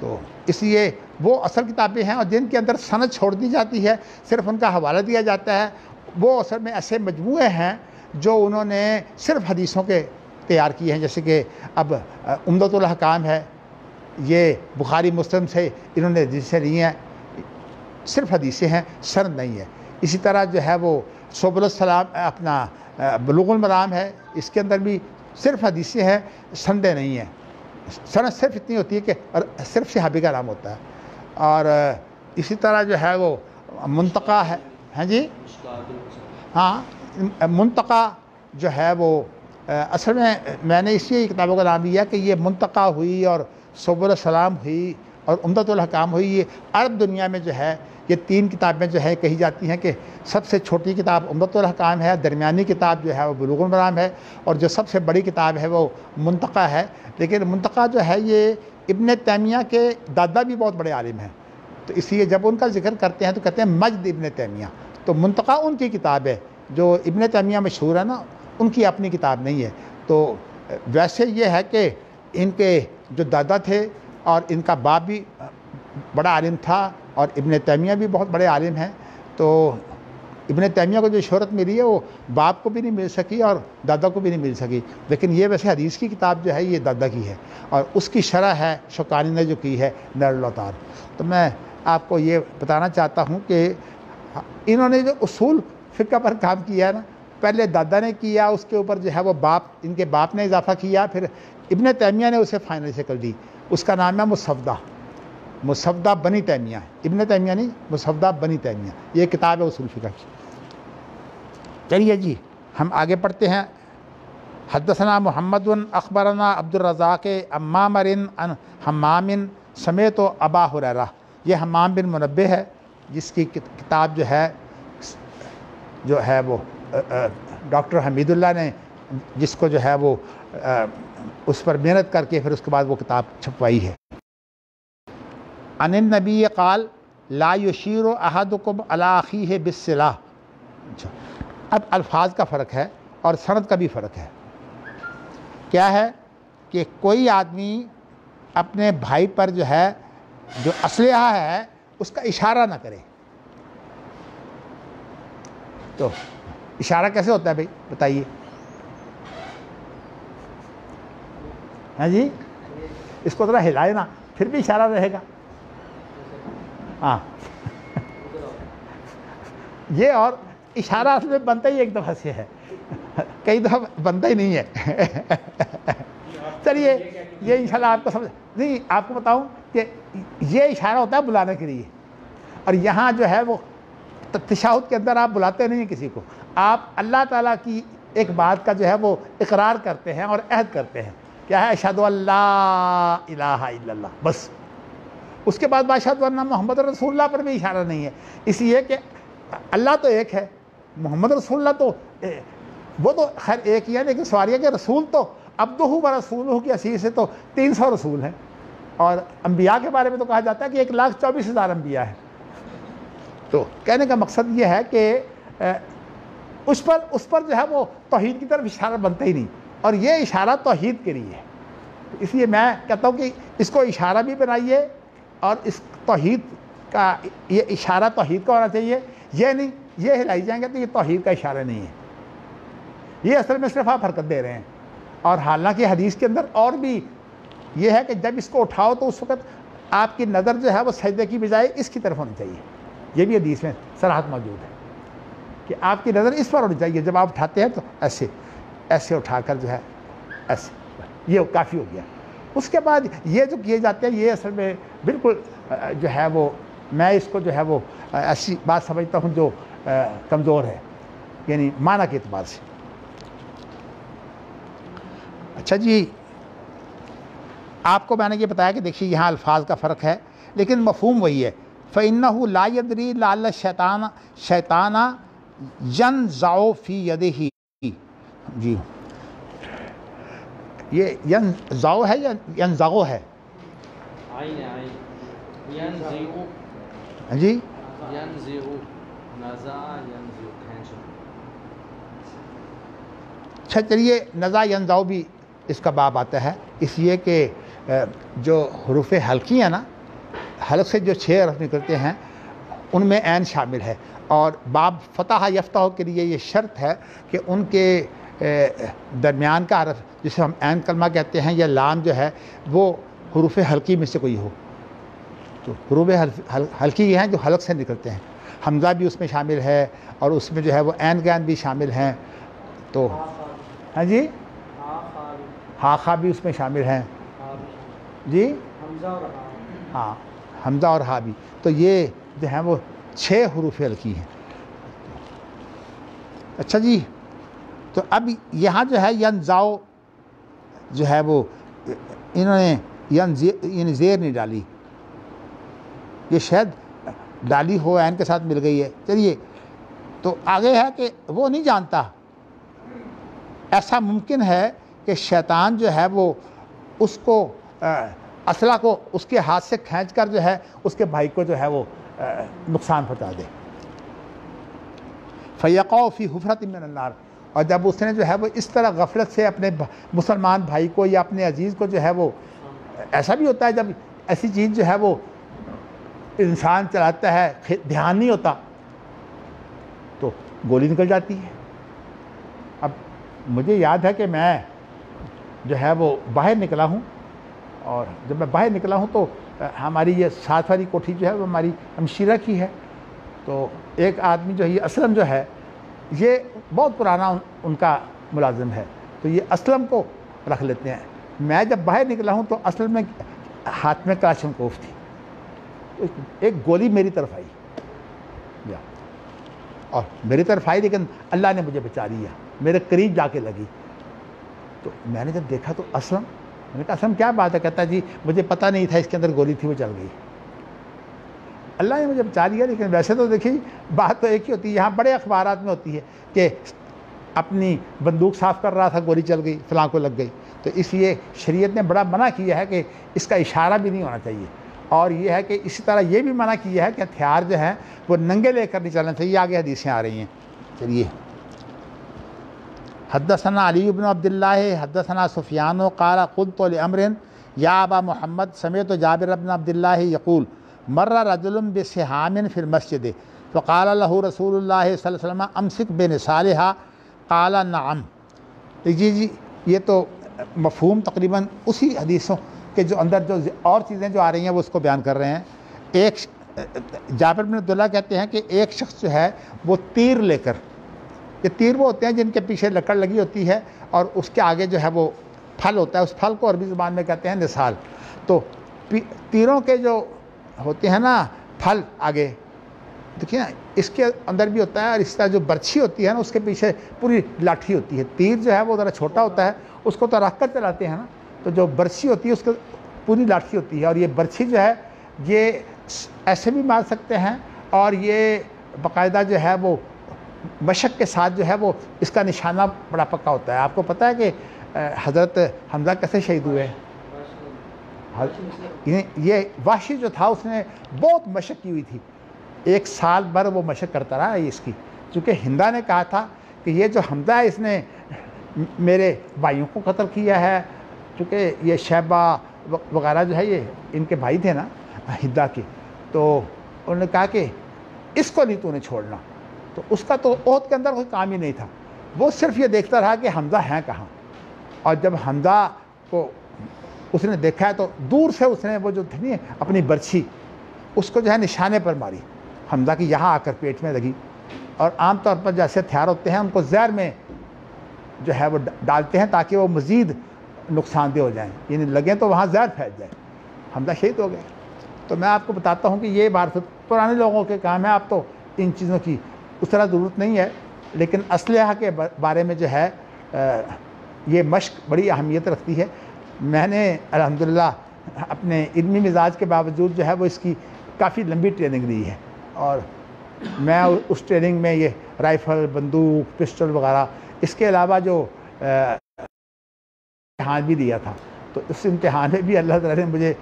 تو اس لیے وہ اصل کتابیں ہیں، اور جن کے اندر سند چھوڑ دی جاتی ہے، صرف ان کا حوالہ دیا جاتا ہے، وہ اصل میں ایسے مجموعے ہیں جو انہوں نے صرف حدیثوں کے تیار کیے ہیں، جیسے کہ اب عمدۃ الاحکام ہے، یہ بخاری مسلم سے انہوں نے حدیثیں لی ہیں، صرف حدیثیں ہیں، سند نہیں ہے۔ اسی طرح جو ہے وہ سبل السلام اپنا بلوغ المرام ہے، اس کے اندر بھی صرف حدیثیں ہیں، سندیں نہیں ہیں، سند صرف اتنی ہوتی ہے کہ صرف صحابی کا نام ہوتا ہے۔ اور اسی طرح جو ہے وہ منتقا ہے، ہاں جی، ہاں منتقا جو ہے وہ اصل میں نے اس لیے کتابوں کا نام لیا کہ یہ منتقا ہوئی اور سبل السلام ہوئی اور عمدۃ الاحکام ہوئی، یہ عرب دنیا میں جو ہے یہ 3 کتابیں جو ہے کہی جاتی ہیں کہ سب سے چھوٹی کتاب عمدۃ الاحکام ہے، درمیانی کتاب جو ہے وہ بلوغ المرام ہے، اور جو سب سے بڑی کتاب ہے وہ منتقا ہے۔ لیکن منتقا جو ہے یہ ابن تیمیہ کے دادا بھی بہت بڑے عالم ہیں، تو اس لیے جب ان کا ذکر کرتے ہیں تو کہتے ہیں مجد ابن تیمیہ، تو منتقا ان کی کتاب ہے، جو ابن تیمیہ مشہور ہے نا ان کی اپنی کتاب نہیں ہے۔ تو ویسے یہ ہے کہ ان کے جو دادا تھے اور ان کا باپ بھی بڑا عالم تھا، اور ابن تیمیہ بھی بہت بڑے عالم ہیں، تو ابن تیمیہ کو جو شہرت ملی ہے وہ باپ کو بھی نہیں مل سکی اور دادا کو بھی نہیں مل سکی، لیکن یہ ویسے حدیث کی کتاب جو ہے یہ دادا کی ہے، اور اس کی شرح ہے شوکانی نے جو کی ہے نیل الاوطار۔ تو میں آپ کو یہ بتانا چاہتا ہوں کہ انہوں نے جو اصول فقہ پر کام کیا ہے نا، پہلے دادا نے کیا، اس کے اوپر جو ہے وہ ان کے باپ نے اضافہ کیا، پھر ابن تیمیہ نے اسے فائنل شکل دی، اس کا نام ہے مصفدہ بنی تیمیہ، ابن تیمیہ نہیں، مصفدہ بنی تیمیہ، یہ کتاب ہے اصول فقہ کی۔ چلیے جی ہم آگے پڑھتے ہیں۔ حدثنا محمد اخبرنا عبد الرزاق عن معمر عن حمام سمیت ابا ہریرہ، یہ حمام بن منبہ ہے جس کی کتاب جو ہے وہ ڈاکٹر حمید اللہ نے جس کو جو ہے وہ اس پر محنت کر کے پھر اس کے بعد وہ کتاب چھپوائی ہے۔ عن النبی قال لا یشیر احدکم علی اخیہ بالسلاح۔ اب الفاظ کا فرق ہے اور سند کا بھی فرق ہے۔ کیا ہے کہ کوئی آدمی اپنے بھائی پر جو ہے جو اسلحہ ہے اس کا اشارہ نہ کرے۔ تو اشارہ کیسے ہوتا ہے بھائی بتائیے؟ ہاں جی، اس کو ذرا ہلائے نا پھر بھی اشارہ رہے گا۔ ہاں یہ اور اشارہ اصل میں بنتا ہی ایک دفعہ سے ہے، کئی دفعہ بنتا ہی نہیں ہے۔ چلیے یہ انشاءاللہ آپ کو سمجھ نہیں، آپ کو بتاؤں کہ یہ اشارہ ہوتا ہے بلانے کے لیے، اور یہاں جو ہے وہ تشہد کے اندر آپ بلاتے نہیں ہیں کسی کو، آپ اللہ تعالیٰ کی ایک بات کا جو ہے وہ اقرار کرتے ہیں اور عہد کرتے ہیں، کیا ہے؟ اشہد ان لا الہ الا اللہ، بس۔ اس کے بعد اشہد ان محمد رسول اللہ پر بھی اشارہ نہیں ہے، اس لیے کہ اللہ تو ایک ہے، محمد رسول اللہ تو وہ تو خیر ایک ہی ہے، لیکن سوال یہ کہ رسول تو عبدہ و رسولہ کی حیثیت سے تو 300 رسول ہیں، اور انبیاء کے بارے میں تو کہا جاتا ہے کہ 1,24,000 انبیاء ہیں۔ تو کہنے کا مقصد یہ ہے کہ اس پر جو ہے وہ توحید کی طرف اشارہ بنتا ہی نہیں، اور یہ اشارہ توحید کے لیے ہے۔ اس لیے میں کہتا ہوں کہ اس کو اشارہ بھی بنائیے، اور اس توحید کا یہ اشارہ توحید کا ہونا چاہیے، یہ نہیں یہ ہلائی جائیں گے تو یہ توحید کا اشارہ نہیں ہے، یہ اصل میں صرف آپ حرکت دے رہے ہیں۔ اور حالانکہ حدیث کے اندر اور بھی یہ ہے کہ جب اس کو اٹھاؤ تو اس وقت آپ کی نظر جو ہے وہ سجدے کی بجائے اس کی طرف ہونی چاہیے، یہ بھی حدیث میں صراحت موجود ہے کہ آپ کی نظر اس پر ہونی چاہیے، جب آپ اٹھاتے ہیں تو ایسے اٹھا کر جو ہے ایسے، یہ کافی ہو گیا۔ اس کے بعد یہ جو کیے جاتے ہیں یہ اصل میں بالکل جو ہے وہ میں اس کو جو ہے وہ ایسی بات سمجھتا ہوں جو کمزور ہے، یعنی معنی کے اعتبار سے۔ اچھا جی، آپ کو میں نے یہ بتایا کہ دیکھیے یہاں الفاظ کا فرق ہے لیکن مفہوم وہی ہے۔ فَإِنَّهُ لَا يَدْرِي لَعَلَّ الشَّيْطَانَ يَنزَعُ فِي يَدِهِ۔ جی یہ ینزعو ہے یا ینزغو ہے؟ جی اچھا چلیے، نزع ینزعو بھی اس کا باب آتا ہے، اس لیے کہ جو حروف حلقی ہیں نا، حلق سے جو 6 حرف نکلتے ہیں ان میں عین شامل ہے، اور باب فتح یفتح کے لیے یہ شرط ہے کہ ان کے درمیان کا حرف جسے ہم عین کلمہ کہتے ہیں یا لام جو ہے وہ حروف حلقی میں سے کوئی ہو، تو حروف حلقی یہ ہیں جو حلق سے نکلتے ہیں۔ حمزہ بھی اس میں شامل ہے، اور اس میں جو ہے وہ عین غین بھی شامل ہیں، تو ہاں جی ہاں خا بھی اس میں شامل ہیں جی، ہاں حمزہ اور ہا بھی، تو یہ جو ہیں وہ 6 حروف حلقی ہیں۔ اچھا جی، تو اب یہاں جو ہے ینزعو جو ہے وہ انہوں نے یعنی زیر نہیں ڈالی، یہ شاید ڈالی ہو عین کے ساتھ مل گئی ہے۔ چلیے تو آگے ہے کہ وہ نہیں جانتا، ایسا ممکن ہے کہ شیطان جو ہے وہ اس کو اسلحہ کو اس کے ہاتھ سے کھینچ کر جو ہے اس کے بھائی کو جو ہے وہ نقصان پہنچا دے۔ فَيَقَعُ فِي حُفْرَةٍ مِّنَ النَّارِ، اور جب اس نے جو ہے وہ اس طرح غفلت سے اپنے مسلمان بھائی کو یا اپنے عزیز کو جو ہے وہ، ایسا بھی ہوتا ہے جب ایسی چیز جو ہے وہ انسان چلاتا ہے دھیان نہیں ہوتا، تو گولی نکل جاتی ہے۔ اب مجھے یاد ہے کہ میں جو ہے وہ باہر نکلا ہوں، اور جب میں باہر نکلا ہوں تو ہماری یہ ساتھ والی کوٹھی جو ہے وہ ہماری ہمشیرہ کی ہے۔ تو ایک آدمی جو ہے یہ اسلم جو ہے، یہ بہت پرانا ان کا ملازم ہے، تو یہ اسلم کو رکھ لیتے ہیں۔ میں جب باہر نکلا ہوں تو اسلم میں ہاتھ میں کلاشنکوف تھی، ایک گولی میری طرف آئی اور میری طرف آئی، لیکن اللہ نے مجھے بچا لیا، میرے قریب جا کے لگی۔ تو میں نے جب دیکھا تو اسلم، میں نے کہا اسلم کیا بات ہے؟ کہتا جی مجھے پتہ نہیں تھا اس کے اندر گولی تھی، وہ چل گئی، اللہ نے مجھے بچا لیا۔ لیکن ویسے تو دیکھیے بات تو ایک ہی ہوتی ہے، یہاں بڑے اخبارات میں ہوتی ہے کہ اپنی بندوق صاف کر رہا تھا، گولی چل گئی، فلاں کو لگ گئی۔ تو اس لیے شریعت نے بڑا منع کیا ہے کہ اس کا اشارہ بھی نہیں ہونا چاہیے، اور یہ ہے کہ اسی طرح یہ بھی منع کیا ہے کہ ہتھیار جو ہیں وہ ننگے لے کر نہیں چلنا چاہیے۔ آگے حدیثیں آ رہی ہیں، چلیے۔ حدثنا علی بن عبد اللہ حدثنا سفیان قال قلت لعمر یا ابا محمد سمعت جابر بن عبد اللہ یقول مر رجل بسہام فی المسجد فقال له رسول اللہ صلی اللہ علیہ وسلم امسک بنصالها قال نعم۔ جی یہ تو مفہوم تقریباً اسی حدیثوں کے جو اندر جو اور چیزیں جو آ رہی ہیں وہ اس کو بیان کر رہے ہیں۔ ایک جابر بن عبداللہ کہتے ہیں کہ ایک شخص جو ہے وہ تیر لے کر، یہ تیر وہ ہوتے ہیں جن کے پیچھے لکڑ لگی ہوتی ہے اور اس کے آگے جو ہے وہ پھل ہوتا ہے، اس پھل کو عربی زبان میں کہتے ہیں نصال۔ تو تیروں کے جو ہوتے ہیں نا پھل آگے، دیکھیں نا اس کے اندر بھی ہوتا ہے، اور اس طرح جو برچھی ہوتی ہے نا اس کے پیچھے پوری لاٹھی ہوتی ہے۔ تیر جو ہے وہ ذرا چھوٹا ہوتا ہے، اس کو تو رکھ کر چلاتے ہیں نا، تو جو برچھی ہوتی ہے اس کو پوری لاٹھی ہوتی ہے، اور یہ برچھی جو ہے یہ ایسے بھی مار سکتے ہیں، اور یہ باقاعدہ جو ہے وہ مشق کے ساتھ جو ہے وہ اس کا نشانہ بڑا پکا ہوتا ہے۔ آپ کو پتہ ہے کہ حضرت حمزہ کیسے شہید ہوئے؟ یہ وحشی جو تھا اس نے بہت مشق کی ہوئی تھی، 1 سال بھر وہ مشق کرتا رہا اس کی، چونکہ ہندا نے کہا تھا کہ یہ جو حمزہ ہے اس نے میرے بھائیوں کو قتل کیا ہے، چونکہ یہ شیبہ وغیرہ جو ہے یہ ان کے بھائی تھے نا ہندا کے، تو انہوں نے کہا کہ اس کو نہیں تو نے چھوڑنا۔ تو اس کا تو عہد کے اندر کوئی کام ہی نہیں تھا، وہ صرف یہ دیکھتا رہا کہ حمزہ ہیں کہاں، اور جب حمزہ کو اس نے دیکھا ہے تو دور سے اس نے وہ جو تھی اپنی برچھی اس کو جو ہے نشانے پر ماری، حمزہ کی یہاں آ کر پیٹ میں لگی۔ اور عام طور پر جیسے ہتھیار ہوتے ہیں ان کو زہر میں جو ہے وہ ڈالتے ہیں تاکہ وہ مزید نقصان دہ ہو جائیں، یعنی لگیں تو وہاں زہر پھیل جائے۔ حمزہ شہید ہو گئے۔ تو میں آپ کو بتاتا ہوں کہ یہ بات پرانے لوگوں کے کام ہے، آپ تو ان چیزوں کی اس طرح ضرورت نہیں ہے، لیکن اسلحہ کے بارے میں جو ہے یہ مشق بڑی اہمیت رکھتی ہے۔ میں نے الحمدللہ اپنے علمی مزاج کے باوجود جو ہے وہ اس کی کافی لمبی ٹریننگ لی ہے، اور میں اس ٹریننگ میں یہ رائفل، بندوق، پسٹل وغیرہ، اس کے علاوہ جو امتحان بھی دیا تھا، تو اس امتحان میں بھی اللہ تعالیٰ نے مجھے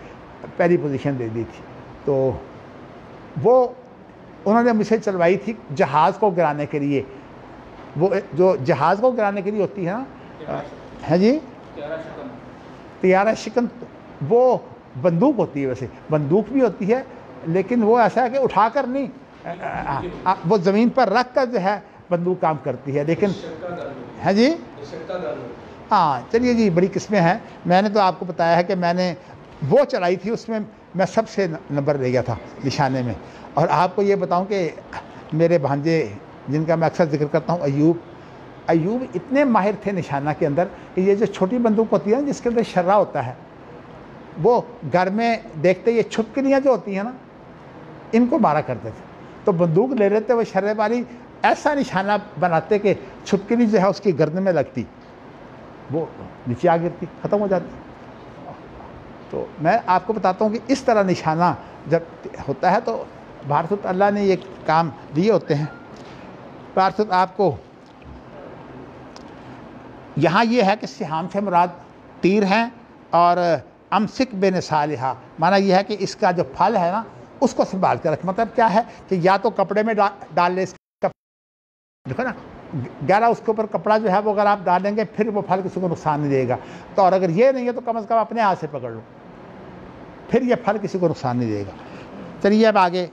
پہلی پوزیشن دے دی تھی۔ تو وہ انہوں نے مجھے چلوائی تھی جہاز کو گرانے کے لیے، وہ جو جہاز کو گرانے کے لیے ہوتی ہے نا، ہے جی طیارہ شکن، وہ بندوق ہوتی ہے، ویسے بندوق بھی ہوتی ہے لیکن وہ ایسا ہے کہ اٹھا کر نہیں، وہ زمین پر رکھ کر جو ہے بندوق کام کرتی ہے، لیکن ہے جی ہاں چلیے جی بڑی قسمیں ہیں۔ میں نے تو آپ کو بتایا ہے کہ میں نے وہ چلائی تھی، اس میں میں سب سے نمبر لے گیا تھا نشانے میں۔ اور آپ کو یہ بتاؤں کہ میرے بھانجے جن کا میں اکثر ذکر کرتا ہوں، ایوب اتنے ماہر تھے نشانہ کے اندر کہ یہ جو چھوٹی بندوق ہوتی ہے نا جس کے اندر شرہ ہوتا ہے، وہ گھر میں دیکھتے یہ چھپکلیاں جو ہوتی ہیں نا ان کو مارا کرتے تھے، تو بندوق لے لیتے وہ شرے والی، ایسا نشانہ بناتے کہ چھپکلی جو ہے اس کی گردن میں لگتی، وہ نیچے آ گرتی، ختم ہو جاتی۔ تو میں آپ کو بتاتا ہوں کہ اس طرح نشانہ جب ہوتا ہے تو بھارت اللہ نے یہ کام دیے ہوتے ہیں۔ بھارت آپ کو یہاں یہ ہے کہ سہام سے مراد تیر ہیں، اور امسک بنصالحہ معنی یہ ہے کہ اس کا جو پھل ہے نا اس کو سنبھال کر رکھ، مطلب کیا ہے کہ یا تو کپڑے میں ڈال لے، دیکھو نا گہرا اس کے اوپر کپڑا جو ہے وہ اگر آپ ڈالیں گے پھر وہ پھل کسی کو نقصان نہیں دے گا، تو اور اگر یہ نہیں ہے تو کم از کم اپنے ہاتھ سے پکڑ لو، پھر یہ پھل کسی کو نقصان نہیں دے گا۔ چلیے اب آگے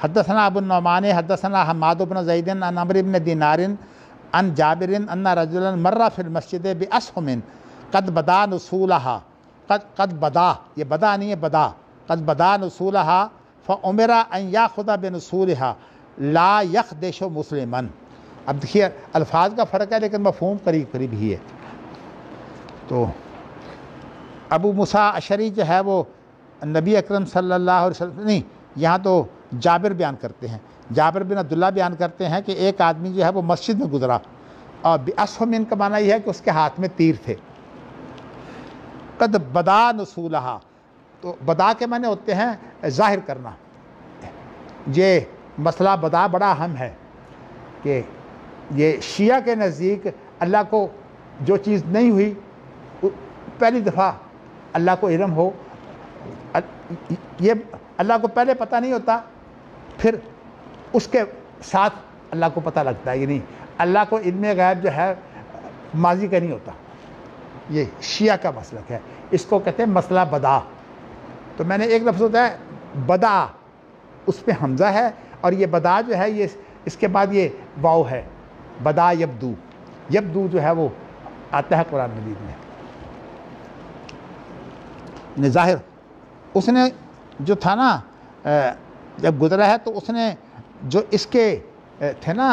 حدثنا ابو النعمان حدثنا حماد بن زید عن عمرو بن دینار عن جابر ان رجلا مر فی المسجد باسهم قد بدا نصولها قد بدا، یہ بدا نہیں ہے بدا، قد بدا نصولها فامر ان یاخذ بنصولها لا یخدش مسلما۔ اب دیکھیے الفاظ کا فرق ہے لیکن مفہوم قریب قریب ہی ہے۔ تو ابو موسیٰ اشعری جو ہے وہ نبی اکرم صلی اللہ علیہ وسلم نہیں، یہاں تو جابر بیان کرتے ہیں، جابر بن عبداللہ بیان کرتے ہیں کہ ایک آدمی جو ہے وہ مسجد میں گزرا، اور بِأَسْهُمٍ کا معنی یہ ہے کہ اس کے ہاتھ میں تیر تھے۔ قد بدا نصولہا، تو بدا کے معنی ہوتے ہیں ظاہر کرنا۔ یہ مسئلہ بدا بڑا اہم ہے کہ یہ شیعہ کے نزدیک اللہ کو جو چیز نہیں ہوئی پہلی دفعہ اللہ کو علم ہو، یہ اللہ کو پہلے پتہ نہیں ہوتا، پھر اس کے ساتھ اللہ کو پتہ لگتا ہے، یعنی اللہ کو علم غیب جو ہے ماضی کا نہیں ہوتا۔ یہ شیعہ کا مسلک ہے، اس کو کہتے ہیں مسئلہ بدا۔ تو میں نے ایک لفظ ہوتا ہے بدا، اس پہ حمزہ ہے، اور یہ بدا جو ہے یہ اس کے بعد یہ واو ہے، بدا یبدو، یبدو جو ہے وہ آتا ہے قرآن مجید میں ظاہر۔ اس نے جو تھا نا جب گزرا ہے تو اس نے جو اس کے تھے نا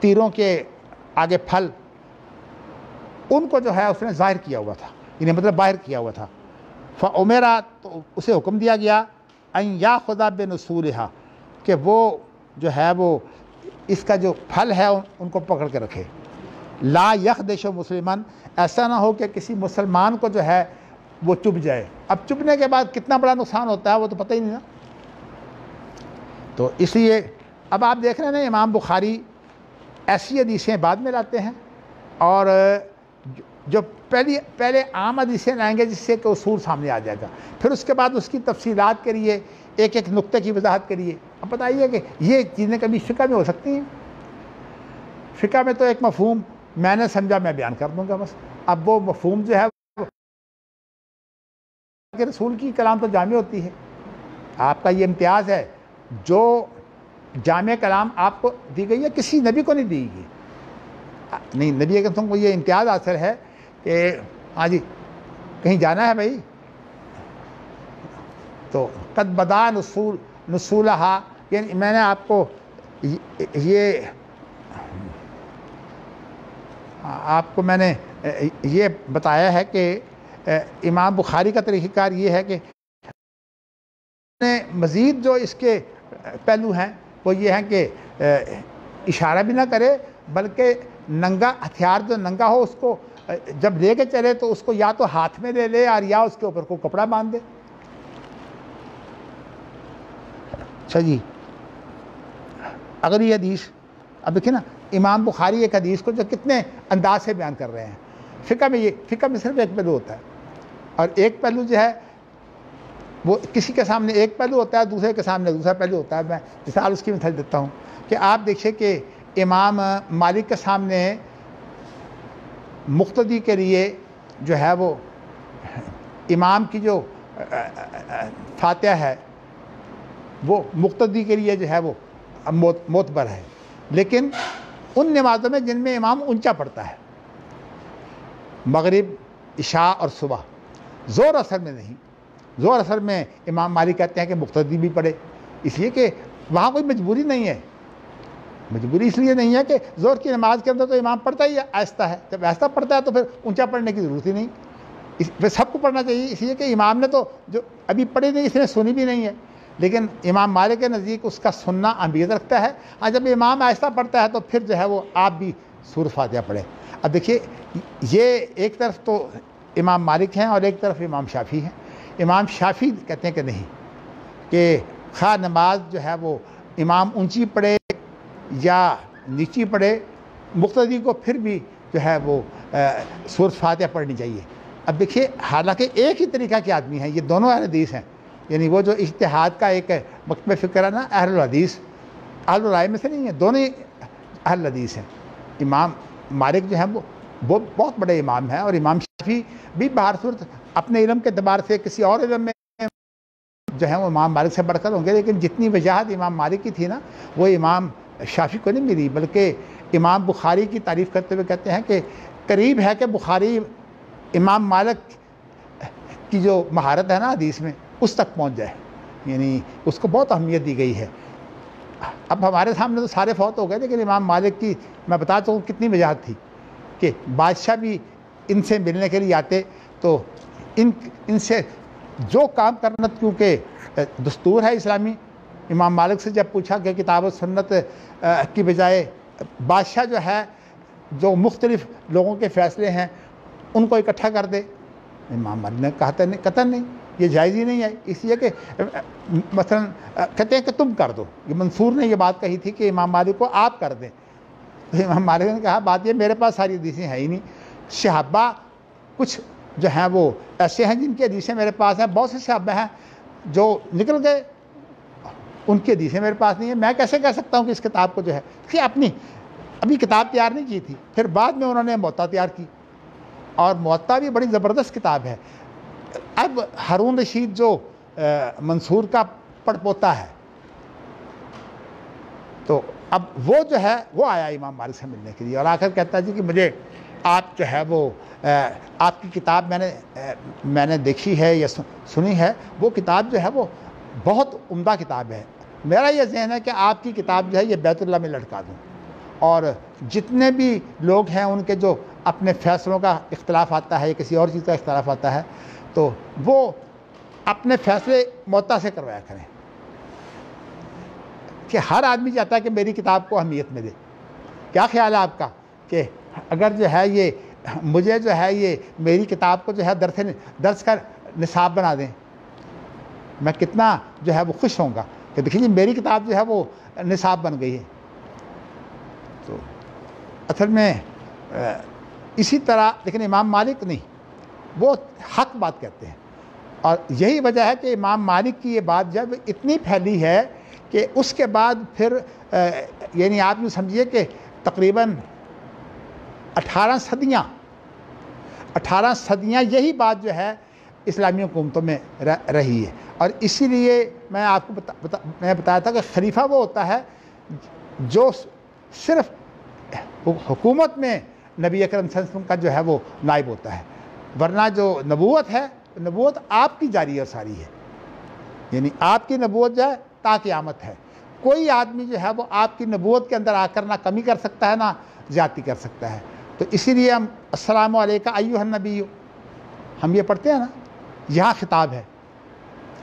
تیروں کے آگے پھل، ان کو جو ہے اس نے ظاہر کیا ہوا تھا، یعنی مطلب باہر کیا ہوا تھا۔ فعمیرا، تو اسے حکم دیا گیا ان یاخذ بنصولہا، کہ وہ جو ہے وہ اس کا جو پھل ہے ان کو پکڑ کے رکھے۔ لا یخدش مسلمان، ایسا نہ ہو کہ کسی مسلمان کو جو ہے وہ چبھ جائے۔ اب چبھنے کے بعد کتنا بڑا نقصان ہوتا ہے وہ تو پتہ ہی نہیں نا۔ تو اس لیے اب آپ دیکھ رہے ہیں امام بخاری ایسی حدیثیں بعد میں لاتے ہیں، اور جو پہلے عام حدیثیں لائیں گے جس سے کہ اصول سامنے آ جائے گا، پھر اس کے بعد اس کی تفصیلات کے لیے ایک ایک نقطے کی وضاحت کریے۔ اب بتائیے کہ یہ چیزیں کبھی فقہ میں ہو سکتی ہیں؟ فقہ میں تو ایک مفہوم میں نے سمجھا میں بیان کر دوں گا بس۔ اب وہ مفہوم جو ہے کہ رسول کی کلام تو جامع ہوتی ہے، آپ کا یہ امتیاز ہے، جو جامع کلام آپ کو دی گئی ہے کسی نبی کو نہیں دی گئی، نہیں نبی اکرم کو یہ امتیاز حاصل ہے کہ ہاں جی کہیں جانا ہے بھائی تو قد بدا نصولہا، یعنی میں نے آپ کو میں نے یہ بتایا ہے کہ امام بخاری کا طریقہ کار یہ ہے کہ مزید جو اس کے پہلو ہیں وہ یہ ہیں کہ اشارہ بھی نہ کرے، بلکہ ننگا ہتھیار جو ننگا ہو اس کو جب لے کے چلے تو اس کو یا تو ہاتھ میں لے لے اور یا اس کے اوپر کو کپڑا باندھ دے۔ اچھا جی، اگلی حدیث اب دیکھیں نا، امام بخاری ایک حدیث کو جو کتنے انداز سے بیان کر رہے ہیں۔ فقہ میں صرف ایک پہلو ہوتا ہے، اور ایک پہلو جو ہے وہ کسی کے سامنے ایک پہلو ہوتا ہے، دوسرے کے سامنے دوسرا پہلو ہوتا ہے۔ میں مثال اس کی مثال دیتا ہوں کہ آپ دیکھیے کہ امام مالک کے سامنے مقتدی کے لیے جو ہے وہ امام کی جو فاتحہ ہے وہ مقتدی کے لیے جو ہے وہ معتبر ہے، لیکن ان نمازوں میں جن میں امام اونچا پڑتا ہے، مغرب، عشاء اور صبح، زور اثر میں نہیں۔ زور اثر میں امام مالک کہتے ہیں کہ مقتدی بھی پڑھے، اس لیے کہ وہاں کوئی مجبوری نہیں ہے۔ مجبوری اس لیے نہیں ہے کہ زور کی نماز کے اندر تو امام پڑھتا ہی آہستہ ہے، جب آہستہ پڑھتا ہے تو پھر اونچا پڑھنے کی ضرورت ہی نہیں، پھر سب کو پڑھنا چاہیے، اس لیے کہ امام نے تو جو ابھی پڑھی نہیں اس نے سنی بھی نہیں ہے، لیکن امام مالک کے نزدیک اس کا سننا اہمیت رکھتا ہے۔ اور جب امام آہستہ پڑھتا ہے تو پھر جو ہے وہ آپ بھی سورۃ فاتحہ پڑھیں۔ اب دیکھیے یہ ایک طرف تو امام مالک ہیں اور ایک طرف امام شافعی ہیں۔ امام شافعی کہتے ہیں کہ نہیں، کہ خواہ نماز جو ہے وہ امام اونچی پڑھے یا نیچی پڑھے، مقتدی کو پھر بھی جو ہے وہ سورۃ فاتحہ پڑھنی چاہیے۔ اب دیکھیے حالانکہ ایک ہی طریقہ کے آدمی ہیں، یہ دونوں اہل حدیث ہیں، یعنی وہ جو اجتہاد کا ایک مکتب فکر ہے نا، اہل الحدیث، اہل الرائے میں سے نہیں ہے، دونوں اہل حدیث ہیں۔ امام مالک جو ہیں وہ بہت بڑے امام ہیں، اور امام شافعی بھی بہر صورت اپنے علم کے اعتبار سے کسی اور علم میں جو ہیں وہ امام مالک سے بڑھ کر ہوں گے، لیکن جتنی وجاہت امام مالک کی تھی نا وہ امام شافعی کو نہیں ملی، بلکہ امام بخاری کی تعریف کرتے ہوئے کہتے ہیں کہ قریب ہے کہ بخاری امام مالک کی جو مہارت ہے نا حدیث میں اس تک پہنچ جائے، یعنی اس کو بہت اہمیت دی گئی ہے۔ اب ہمارے سامنے تو سارے فوت ہو گئے، لیکن امام مالک کی میں بتاتا ہوں کتنی وجاہت تھی کہ بادشاہ بھی ان سے ملنے کے لیے آتے، تو ان سے جو کام کرنا، کیونکہ دستور ہے اسلامی، امام مالک سے جب پوچھا کہ کتاب و سنت کی بجائے بادشاہ جو ہے جو مختلف لوگوں کے فیصلے ہیں ان کو اکٹھا کر دے، امام مالک نے کہا نہیں، قطعاً نہیں، یہ جائز ہی نہیں ہے، اس لیے کہ مثلا کہتے ہیں کہ تم کر دو، یہ منصور نے یہ بات کہی تھی کہ امام مالک کو آپ کر دیں، تو امام مالک نے کہا بات یہ میرے پاس ساری حدیثیں ہیں ہی نہیں، صحابہ کچھ جو ہیں وہ ایسے ہیں جن کی حدیثیں میرے پاس ہیں، بہت سے صحابہ ہیں جو نکل گئے، ان کی حدیثیں میرے پاس نہیں ہیں، میں کیسے کہہ سکتا ہوں کہ اس کتاب کو جو ہے کہ اپنی ابھی کتاب تیار نہیں کی تھی، پھر بعد میں انہوں نے موطا تیار کی، اور موطا بھی بڑی زبردست کتاب ہے۔ اب ہارون رشید جو منصور کا پڑ پوتا ہے، تو اب وہ جو ہے وہ آیا امام مالک سے ملنے کے لیے، اور آ کر کہتا ہے جی کہ مجھے آپ جو ہے وہ آپ کی کتاب میں نے دیکھی ہے یا سنی ہے، وہ کتاب جو ہے وہ بہت عمدہ کتاب ہے، میرا یہ ذہن ہے کہ آپ کی کتاب جو ہے یہ بیت اللہ میں لٹکا دوں، اور جتنے بھی لوگ ہیں ان کے جو اپنے فیصلوں کا اختلاف آتا ہے یا کسی اور چیز کا اختلاف آتا ہے تو وہ اپنے فیصلے موطا سے کروایا کریں، کہ ہر آدمی چاہتا ہے کہ میری کتاب کو اہمیت میں دے۔ کیا خیال ہے آپ کا کہ اگر جو ہے یہ مجھے جو ہے یہ میری کتاب کو جو ہے درس کا نصاب بنا دیں، میں کتنا جو ہے وہ خوش ہوں گا کہ دیکھیے میری کتاب جو ہے وہ نصاب بن گئی ہے۔ تو اصل میں اسی طرح لیکن امام مالک نہیں، وہ حق بات کہتے ہیں، اور یہی وجہ ہے کہ امام مالک کی یہ بات جب اتنی پھیلی ہے کہ اس کے بعد پھر یعنی آپ یوں سمجھیے کہ تقریباً 18 صدیاں یہی بات جو ہے اسلامی حکومتوں میں رہی ہے، اور اسی لیے میں آپ کو میں بتایا تھا کہ خلیفہ وہ ہوتا ہے جو صرف حکومت میں نبی اکرم صلی اللہ علیہ وسلم کا جو ہے وہ نائب ہوتا ہے، ورنہ جو نبوت ہے نبوت آپ کی جاری اور ساری ہے، یعنی آپ کی نبوت جو ہے تا قیامت ہے، کوئی آدمی جو ہے وہ آپ کی نبوت کے اندر آ کر نہ کمی کر سکتا ہے نہ زیادتی کر سکتا ہے۔ تو اسی لیے ہم السلام علیکم ایھا النبی ہم یہ پڑھتے ہیں نا، یہاں خطاب ہے،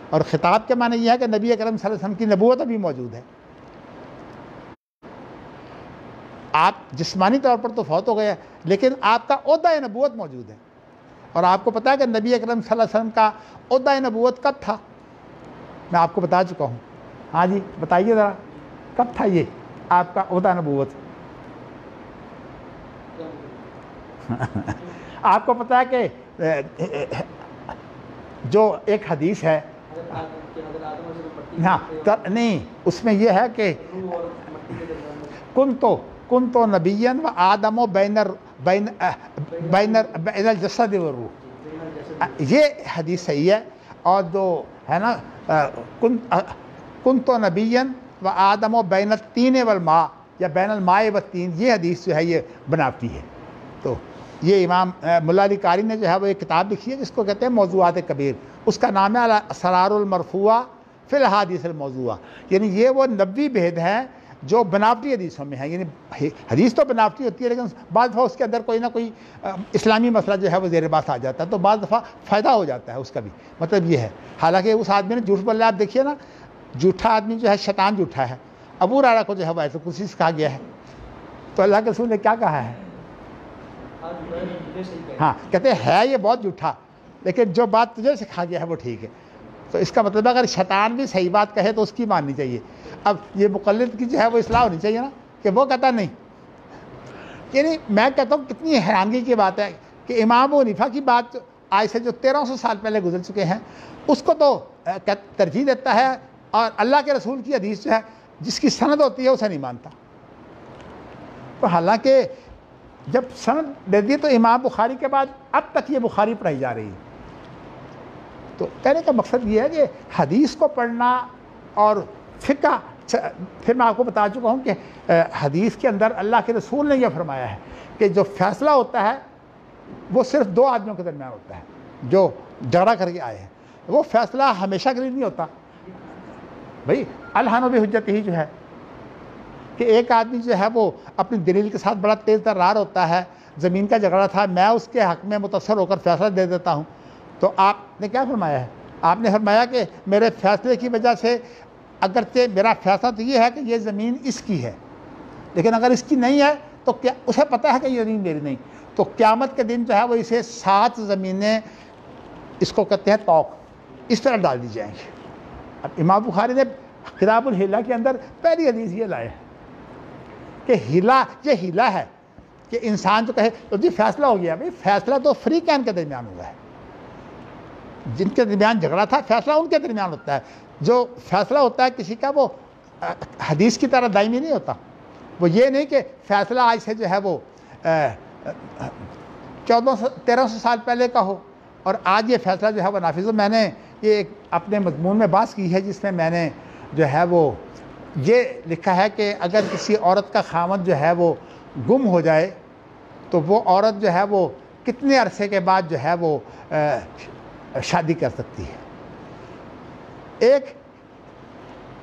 اور خطاب کے معنی یہ ہے کہ نبی اکرم صلی اللہ علیہ وسلم کی نبوت ابھی موجود ہے، آپ جسمانی طور پر تو فوت ہو گئے لیکن آپ کا عہدہ نبوت موجود ہے، اور آپ کو پتہ ہے کہ نبی اکرم صلی اللہ علیہ وسلم کا عہدہ نبوت کب تھا؟ میں آپ کو بتا چکا ہوں، ہاں جی بتائیے ذرا کب تھا یہ آپ کا عہدہ نبوت؟ آپ کو پتہ ہے کہ جو ایک حدیث ہے، ہاں نہیں، اس میں یہ ہے کہ کن تو نبیًا و آدم و بین الجسد والروح، یہ حدیث صحیح ہے، اور جو ہے نا کن تو نبیًا و آدم و بین الطین والماء یا بین الماء والطین، یہ حدیث جو ہے یہ بناوٹی ہے۔ تو یہ امام ملا علی قاری نے جو ہے وہ ایک کتاب لکھی ہے جس کو کہتے ہیں موضوعات کبیر، اس کا نام ہے اسرار المرفوعہ فی الاحادیث الموضوعہ، یعنی یہ وہ 90 بھید ہیں جو بناوٹی حدیثوں میں ہیں، یعنی حدیث تو بناوٹی ہوتی ہے لیکن بعض دفعہ اس کے اندر کوئی نہ کوئی اسلامی مسئلہ جو ہے وہ زیر بحث آ جاتا ہے، تو بعض دفعہ فائدہ ہو جاتا ہے اس کا بھی، مطلب یہ ہے۔ حالانکہ اس آدمی نے جھوٹ بول رہا ہے، آپ دیکھیے نا، جھوٹا آدمی جو ہے شیطان جھوٹا ہے، ابو ہریرہ کو جو ہے وہ ایسے کرسی سکھا گیا ہے، تو اللہ کے رسول نے کیا کہا ہے؟ ہاں کہتے ہیں یہ بہت جھوٹا، لیکن جو بات تجھے سکھا گیا ہے وہ ٹھیک ہے، تو اس کا مطلب اگر شیطان بھی صحیح بات کہے تو اس کی ماننی چاہیے۔ اب یہ مقلد کی جو ہے وہ اصلاح ہونی چاہیے نا، کہ وہ کہتا نہیں، یعنی میں کہتا ہوں کتنی حیرانگی کی بات ہے کہ امام ابو حنیفہ کی بات آج سے جو 1300 سال پہلے گزر چکے ہیں اس کو تو ترجیح دیتا ہے، اور اللہ کے رسول کی حدیث جو ہے جس کی سند ہوتی ہے اسے نہیں مانتا۔ تو حالانکہ جب سند دے دی تو امام بخاری کے بعد اب تک یہ بخاری پڑھائی جا رہی ہے، تو کہنے کا مقصد یہ ہے کہ حدیث کو پڑھنا اور فقہ، پھر میں آپ کو بتا چکا ہوں کہ حدیث کے اندر اللہ کے رسول نے یہ فرمایا ہے کہ جو فیصلہ ہوتا ہے وہ صرف دو آدمیوں کے درمیان ہوتا ہے جو جھگڑا کر کے آئے ہیں، وہ فیصلہ ہمیشہ کے لیے نہیں ہوتا بھائی۔ الحن بحجتہ ہی جو ہے کہ ایک آدمی جو ہے وہ اپنی دلیل کے ساتھ بڑا تیز ترار ہوتا ہے، زمین کا جھگڑا تھا، میں اس کے حق میں متاثر ہو کر فیصلہ دے دیتا ہوں، تو آپ نے کیا فرمایا ہے؟ آپ نے فرمایا کہ میرے فیصلے کی وجہ سے، اگرچہ میرا فیصلہ تو یہ ہے کہ یہ زمین اس کی ہے، لیکن اگر اس کی نہیں ہے تو کیا اسے پتہ ہے کہ یہ زمین میری نہیں، تو قیامت کے دن جو ہے وہ اسے 7 زمینیں، اس کو کہتے ہیں توق، اس طرح ڈال دی جائیں گی۔ اب امام بخاری نے کتاب الحیلہ کے اندر پہلی حدیث یہ لائے کہ ہیلا، یہ ہیلا ہے کہ انسان جو کہے تو جی فیصلہ ہو گیا، بھائی فیصلہ تو فریقین کے درمیان ہوا ہے، جن کے درمیان جھگڑا تھا فیصلہ ان کے درمیان ہوتا ہے۔ جو فیصلہ ہوتا ہے کسی کا وہ حدیث کی طرح دائمی نہیں ہوتا، وہ یہ نہیں کہ فیصلہ آج سے جو ہے وہ 1400-1300 سال پہلے کا ہو اور آج یہ فیصلہ جو ہے وہ نافذ ہو۔ میں نے یہ ایک اپنے مضمون میں بحث کی ہے جس میں میں نے جو ہے وہ یہ لکھا ہے کہ اگر کسی عورت کا خاوند جو ہے وہ گم ہو جائے تو وہ عورت جو ہے وہ کتنے عرصے کے بعد جو ہے وہ شادی کر سکتی ہے۔ ایک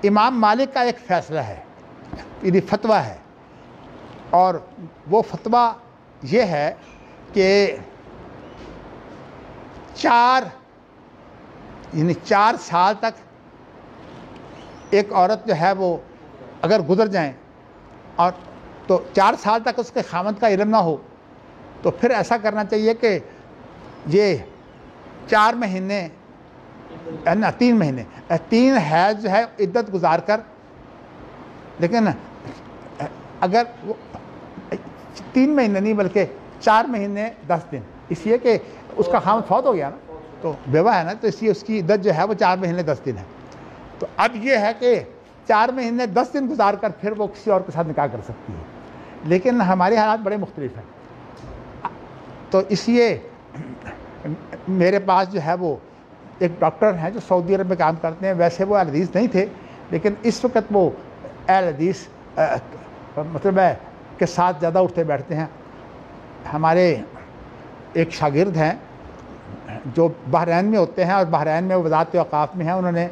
امام مالک کا ایک فیصلہ ہے، یعنی فتویٰ ہے، اور وہ فتویٰ یہ ہے کہ 4 سال تک ایک عورت جو ہے وہ اگر گزر جائیں اور تو 4 سال تک اس کے خاوند کا علم نہ ہو تو پھر ایسا کرنا چاہیے کہ یہ 4 مہینے 3 مہینے 3 حیض جو ہے عدت گزار کر، لیکن اگر 3 مہینے نہیں بلکہ 4 مہینے 10 دن، اس لیے کہ اس کا خاوند فوت ہو گیا نا، تو بیوہ ہے نا، تو اس لیے اس کی عدت جو ہے وہ 4 مہینے 10 دن ہے۔ تو اب یہ ہے کہ 4 مہینے 10 دن گزار کر پھر وہ کسی اور کے ساتھ نکاح کر سکتی ہے، لیکن ہمارے حالات بڑے مختلف ہیں۔ تو اس لیے میرے پاس جو ہے وہ ایک ڈاکٹر ہیں جو سعودی عرب میں کام کرتے ہیں، ویسے وہ اہل حدیث نہیں تھے، لیکن اس وقت وہ اہل حدیث مطلب ہے کے ساتھ زیادہ اٹھتے بیٹھتے ہیں۔ ہمارے ایک شاگرد ہیں جو بحرین میں ہوتے ہیں، اور بحرین میں وہ وزارت اوقاف میں ہیں، انہوں نے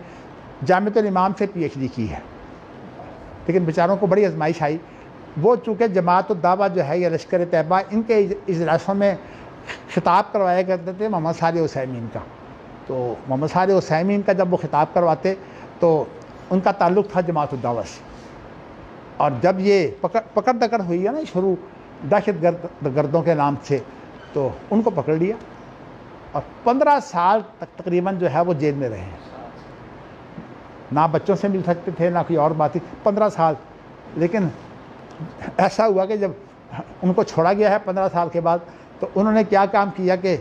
جامعۃ الامام سے PhD کی ہے، لیکن بیچاروں کو بڑی آزمائش آئی۔ وہ چونکہ جماعت الدعوہ جو ہے یا لشکر طیبہ، ان کے اجلاسوں میں خطاب کروایا کرتے تھے محمد صالح عثیمین کا، تو محمد صالح عثیمین کا جب وہ خطاب کرواتے تو ان کا تعلق تھا جماعت الدعوہ سے، اور جب یہ پکڑ دکڑ ہوئی ہے نا شروع دہشت گردوں کے نام سے، تو ان کو پکڑ لیا اور 15 سال تک تقریباً جو ہے وہ جیل میں رہے ہیں، نہ بچوں سے مل سکتے تھے نہ کوئی اور بات تھی، 15 سال۔ لیکن ایسا ہوا کہ جب ان کو چھوڑا گیا ہے 15 سال کے بعد، تو انہوں نے کیا کام کیا کہ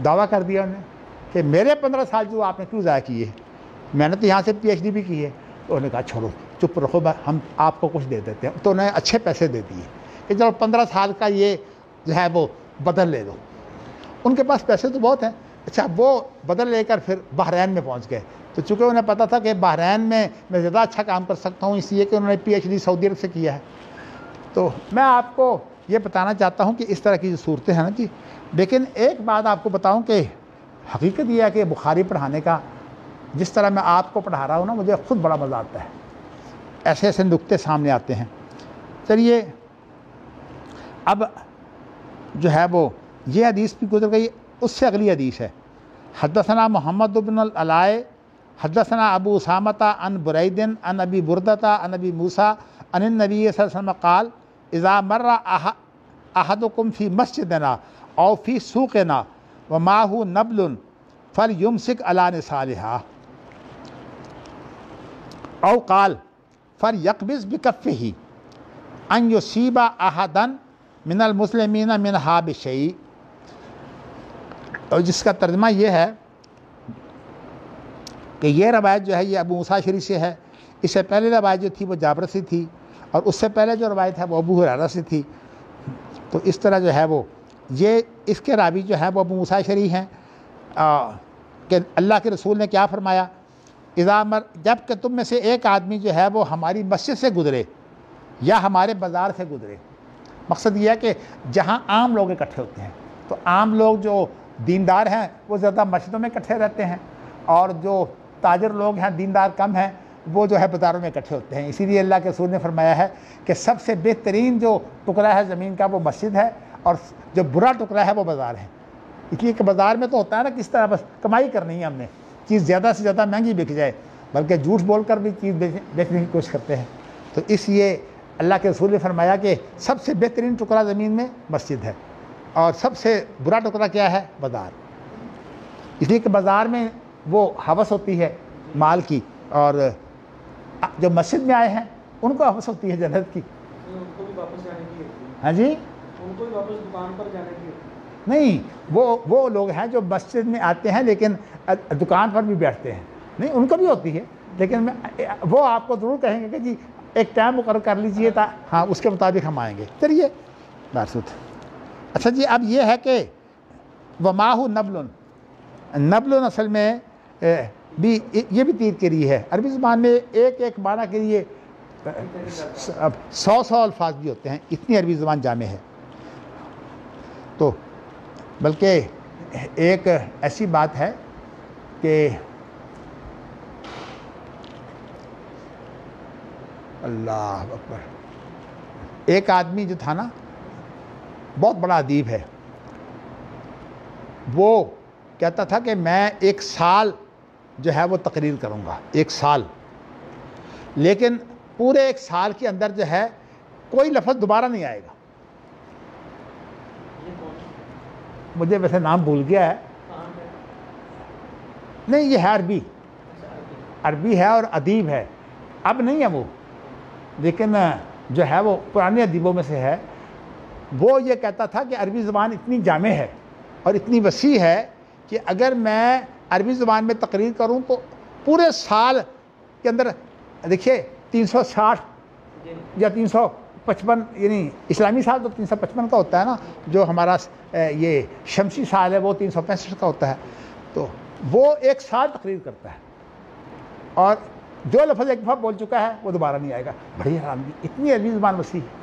دعویٰ کر دیا انہوں نے کہ میرے 15 سال جو آپ نے کیوں ضائع کیے، میں نے تو یہاں سے PhD بھی کی ہے۔ تو انہوں نے کہا چھوڑو چپ رکھو، ہم آپ کو کچھ دے دیتے ہیں، تو انہیں اچھے پیسے دے دیے کہ چلو 15 سال کا یہ جو ہے وہ بدل لے لو۔ ان کے پاس پیسے تو بہت ہیں، اچھا وہ بدل لے کر پھر بحرین میں پہنچ گئے، تو چونکہ انہیں پتہ تھا کہ بحرین میں زیادہ اچھا کام کر سکتا ہوں، اس لیے کہ انہوں نے PhD سعودی عرب سے کیا ہے۔ تو میں آپ کو یہ بتانا چاہتا ہوں کہ اس طرح کی جو صورتیں ہیں نا جی، لیکن ایک بات آپ کو بتاؤں کہ حقیقت یہ ہے کہ بخاری پڑھانے کا، جس طرح میں آپ کو پڑھا رہا ہوں نا، مجھے خود بڑا مزہ آتا ہے، ایسے ایسے نکتے سامنے آتے ہیں۔ چلیے اب جو ہے وہ یہ حدیث بھی گزر گئی، اس سے اگلی حدیث ہے۔ حدثنا محمد بن العلاء حدثنا ابو اسامۃ عن برید عن ابی بردۃ عن ابی موسیٰ عن النبی صلی اللہ علیہ وسلم قال اذا مر احدکم فی مسجدنا او فی سوقنا ومعه نبل فلیمسک علی نسالها او قال فلیقبض بکفہ ان یصیب احدا من المسلمین منها بشیء، اور جس کا ترجمہ یہ ہے کہ یہ روایت جو ہے یہ ابو موسیٰ شریف سے ہے، اس سے پہلے روایت جو تھی وہ جابر سے تھی، اور اس سے پہلے جو روایت ہے وہ ابو ہریرہ سے تھی۔ تو اس طرح جو ہے وہ یہ اس کے راوی جو ہے وہ ابو موسیٰ شریف ہیں کہ اللہ کے رسول نے کیا فرمایا، جب کہ تم میں سے ایک آدمی جو ہے وہ ہماری مسجد سے گزرے یا ہمارے بازار سے گزرے، مقصد یہ ہے کہ جہاں عام لوگ اکٹھے ہوتے ہیں، تو عام لوگ جو دیندار ہیں وہ زیادہ مسجدوں میں اکٹھے رہتے ہیں، اور جو تاجر لوگ ہیں دیندار کم ہیں وہ جو ہے بازاروں میں اکٹھے ہوتے ہیں۔ اسی لیے اللہ کے رسول نے فرمایا ہے کہ سب سے بہترین جو ٹکڑا ہے زمین کا وہ مسجد ہے، اور جو برا ٹکڑا ہے وہ بازار ہے۔ اس لیے کہ بازار میں تو ہوتا ہے نا کس طرح بس کمائی کرنی ہے، ہم نے چیز زیادہ سے زیادہ مہنگی بک جائے، بلکہ جھوٹ بول کر بھی چیز بیچنے کی کوشش کرتے ہیں۔ تو اس لیے اللہ کے رسول نے فرمایا کہ سب سے بہترین ٹکڑا زمین میں مسجد ہے، اور سب سے برا ٹکڑا کیا ہے، بازار۔ اس لیے کہ بازار میں وہ ہوس ہوتی ہے مال کی، اور جو مسجد میں آئے ہیں ان کو ہوس ہوتی ہے جنت کی۔ ان کو بھی واپس جانے کی ہوتی ہے۔ ہاں جی، ان کو بھی واپس دکان پر جانے کی ہوتی ہے۔ نہیں، وہ لوگ ہیں جو مسجد میں آتے ہیں لیکن دکان پر بھی بیٹھتے ہیں، نہیں ان کو بھی ہوتی ہے، لیکن وہ آپ کو ضرور کہیں گے کہ جی ایک ٹائم مقرر کر لیجئے تھا، ہاں اس کے مطابق ہم آئیں گے۔ چلیے بارسوت۔ اچھا جی، اب یہ ہے کہ وماہ نبل اصل میں بھی یہ بھی تیر کے لیے ہے، عربی زبان میں ایک ایک معنی کے لیے 100 الفاظ بھی ہوتے ہیں، اتنی عربی زبان جامع ہے۔ تو بلکہ ایک ایسی بات ہے کہ اللہ اکبر، ایک آدمی جو تھا نا بہت بڑا ادیب ہے، وہ کہتا تھا کہ میں 1 سال جو ہے وہ تقریر کروں گا، 1 سال، لیکن پورے 1 سال کے اندر جو ہے کوئی لفظ دوبارہ نہیں آئے گا۔ مجھے ویسے نام بھول گیا ہے، نہیں یہ ہے عربی ہے اور ادیب ہے، اب نہیں ہے وہ، لیکن جو ہے وہ پرانے ادیبوں میں سے ہے۔ وہ یہ کہتا تھا کہ عربی زبان اتنی جامع ہے اور اتنی وسیع ہے کہ اگر میں عربی زبان میں تقریر کروں تو پورے سال کے اندر، دیکھیے 360 یا 355، یعنی اسلامی سال تو 355 کا ہوتا ہے نا، جو ہمارا یہ شمسی سال ہے وہ 365 کا ہوتا ہے، تو وہ 1 سال تقریر کرتا ہے، اور جو لفظ ایک دفعہ بول چکا ہے وہ دوبارہ نہیں آئے گا۔ بڑی حیرانگی، اتنی عربی زبان وسیع ہے۔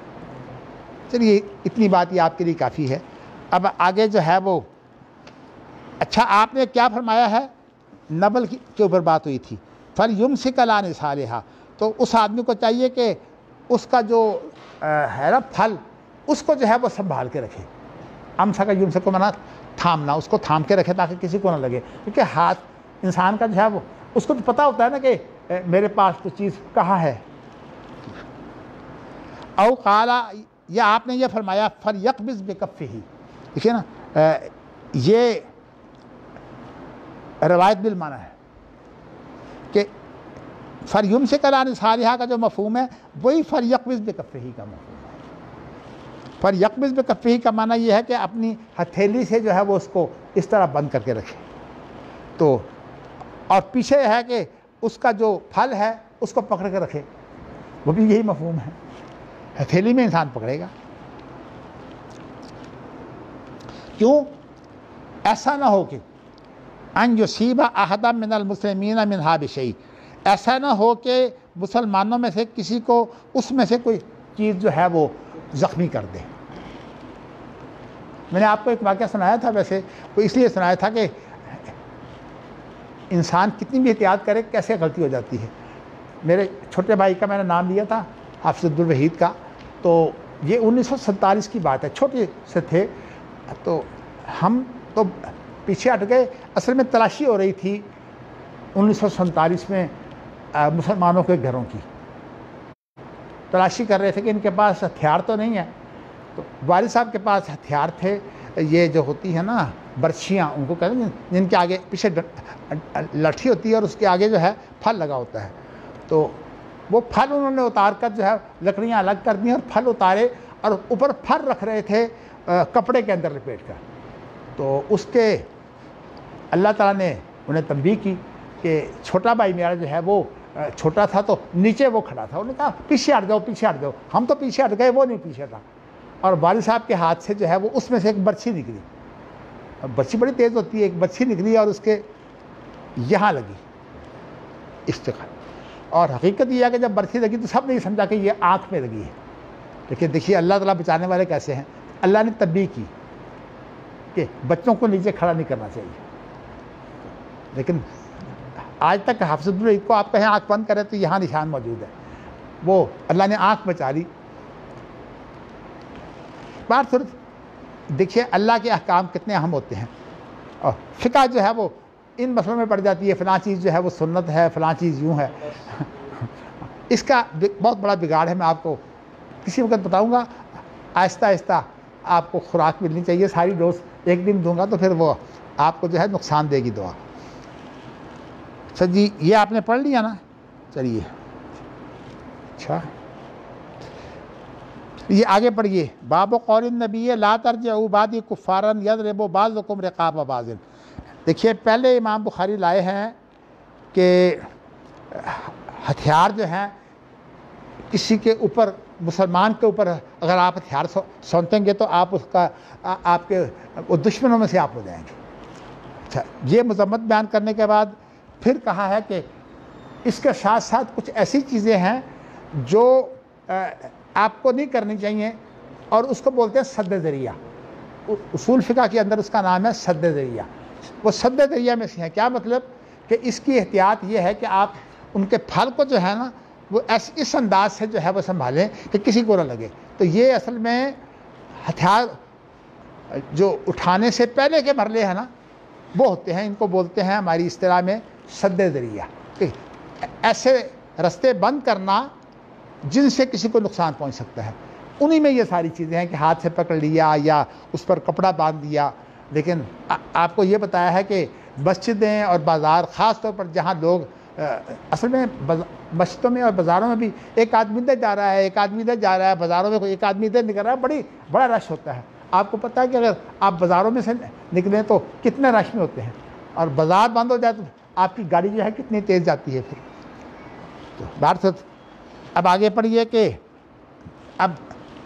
چلیے اتنی بات یہ آپ کے لیے کافی ہے۔ اب آگے جو ہے وہ، اچھا آپ نے کیا فرمایا ہے، نبل کے اوپر بات ہوئی تھی، فَلْيُمْسِكْ عَلَىٰ نِصَالِهَا، تو اس آدمی کو چاہیے کہ اس کا جو ہے نا پھل، اس کو جو ہے وہ سنبھال کے رکھے۔ امسک یمسک کو مانا تھامنا، اس کو تھام کے رکھے تاکہ کسی کو نہ لگے، کیونکہ ہاتھ انسان کا جو ہے وہ، اس کو تو پتہ ہوتا ہے نا کہ میرے پاس تو چیز کہاں ہے۔ او قالا، یا آپ نے یہ فرمایا فَلْيَقْبِضْ بِكَفِّهِ، دیکھیے نا یہ روایت بالمعنی ہے کہ فَلْيُمْسِكْ عَلَىٰ نِصَالِهَا کا جو مفہوم ہے وہی فَلْيَقْبِضْ بِكَفِّهِ کا مفہوم ہے۔ فَلْيَقْبِضْ بِكَفِّهِ کا معنی یہ ہے کہ اپنی ہتھیلی سے جو ہے وہ اس کو اس طرح بند کر کے رکھے، تو اور پیچھے ہے کہ اس کا جو پھل ہے اس کو پکڑ کے رکھے، وہ بھی یہی مفہوم ہے، ہتھیلی میں انسان پکڑے گا۔ کیوں؟ ایسا نہ ہو کہ ان یصیب احد من المسلمین منھا بشیء، ایسا نہ ہو کہ مسلمانوں میں سے کسی کو اس میں سے کوئی چیز جو ہے وہ زخمی کر دے۔ میں نے آپ کو ایک واقعہ سنایا تھا، ویسے وہ اس لیے سنایا تھا کہ انسان کتنی بھی احتیاط کرے کیسے غلطی ہو جاتی ہے۔ میرے چھوٹے بھائی کا میں نے نام لیا تھا، حافظ عبدالوحید کا، تو یہ 1947 کی بات ہے، چھوٹے سے تھے، تو ہم تو پیچھے ہٹ گئے۔ اصل میں تلاشی ہو رہی تھی 1947 میں مسلمانوں کے گھروں کی، تلاشی کر رہے تھے کہ ان کے پاس ہتھیار تو نہیں ہے، تو والد صاحب کے پاس ہتھیار تھے، یہ جو ہوتی ہے نا برچیاں، ان کو کہتے ہیں جن کے آگے پیچھے لاٹھی ہوتی ہے اور اس کے آگے جو ہے پھل لگا ہوتا ہے، تو وہ پھل انہوں نے اتار کر جو ہے لکڑیاں الگ کر دیں اور پھل اتارے، اور اوپر پھل رکھ رہے تھے کپڑے کے اندر لپیٹ کر۔ تو اس کے اللہ تعالیٰ نے انہیں تنبیہ کی کہ چھوٹا بھائی میرا جو ہے وہ چھوٹا تھا تو نیچے وہ کھڑا تھا، انہوں نے کہا پیچھے ہٹ جاؤ پیچھے ہٹ جاؤ، ہم تو پیچھے ہٹ گئے، وہ نہیں پیچھے تھا، اور والد صاحب کے ہاتھ سے جو ہے وہ اس میں سے ایک برچھی نکلی، برچھی بڑی تیز ہوتی ہے، ایک برچھی نکلی اور اس کے یہاں لگی اس جگہ، اور حقیقت یہ ہے کہ جب برسی لگی تو سب نے یہ سمجھا کہ یہ آنکھ میں لگی ہے، لیکن دیکھیے اللہ تعالیٰ بچانے والے کیسے ہیں، اللہ نے تنبیہ کی کہ بچوں کو نیچے کھڑا نہیں کرنا چاہیے، لیکن آج تک حافظ العید کو آپ کہیں آنکھ بند کریں تو یہاں نشان موجود ہے، وہ اللہ نے آنکھ بچا لی۔ بات صرف دیکھیے اللہ کے احکام کتنے اہم ہوتے ہیں، اور فقہ جو ہے وہ ان مسئلوں میں پڑ جاتی ہے، فلاں چیز جو ہے وہ سنت ہے، فلاں چیز یوں ہے۔ اس کا بہت بڑا بگاڑ ہے، میں آپ کو کسی وقت بتاؤں گا۔ آہستہ آہستہ آپ کو خوراک ملنی چاہیے، ساری ڈوز ایک دن دوں گا تو پھر وہ آپ کو جو ہے نقصان دے گی دعا۔ سر جی یہ آپ نے پڑھ لیا نا، چلیے اچھا یہ آگے پڑھیے۔ باب قول النبی لا ترجعوا بعدی کفارا یضرب بعضکم رقاب بعض۔ دیکھیے پہلے امام بخاری لائے ہیں کہ ہتھیار جو ہیں کسی کے اوپر، مسلمان کے اوپر اگر آپ ہتھیار سونتیں گے تو آپ اس کا آپ کے دشمنوں میں سے آپ ہو جائیں گے۔ اچھا یہ مذمت بیان کرنے کے بعد پھر کہا ہے کہ اس کے ساتھ ساتھ کچھ ایسی چیزیں ہیں جو آپ کو نہیں کرنی چاہیے، اور اس کو بولتے ہیں سد ذریعہ۔ اصول فقہ کے اندر اس کا نام ہے سد ذریعہ۔ وہ سد ذریعہ میں سے ہیں، کیا مطلب کہ اس کی احتیاط یہ ہے کہ آپ ان کے پھل کو جو ہے نا وہ اس انداز سے جو ہے وہ سنبھالیں کہ کسی کو نہ لگے۔ تو یہ اصل میں ہتھیار جو اٹھانے سے پہلے کے مرحلے ہیں نا وہ ہوتے ہیں، ان کو بولتے ہیں ہماری اصطلاح میں سد ذریعہ، کہ ایسے رستے بند کرنا جن سے کسی کو نقصان پہنچ سکتا ہے۔ انہی میں یہ ساری چیزیں ہیں کہ ہاتھ سے پکڑ لیا یا اس پر کپڑا باندھ دیا۔ لیکن آپ کو یہ بتایا ہے کہ مسجدیں اور بازار، خاص طور پر جہاں لوگ اصل میں مسجدوں میں اور بازاروں میں بھی ایک آدمی ادھر جا رہا ہے، ایک آدمی ادھر جا رہا ہے، بازاروں میں ایک آدمی ادھر نکل رہا ہے، بڑا رش ہوتا ہے۔ آپ کو پتہ ہے کہ اگر آپ بازاروں میں سے نکلیں تو کتنے رش میں ہوتے ہیں، اور بازار بند ہو جائے تو آپ کی گاڑی جو ہے کتنی تیز جاتی ہے۔ پھر تو بات اب آگے پڑھیے کہ اب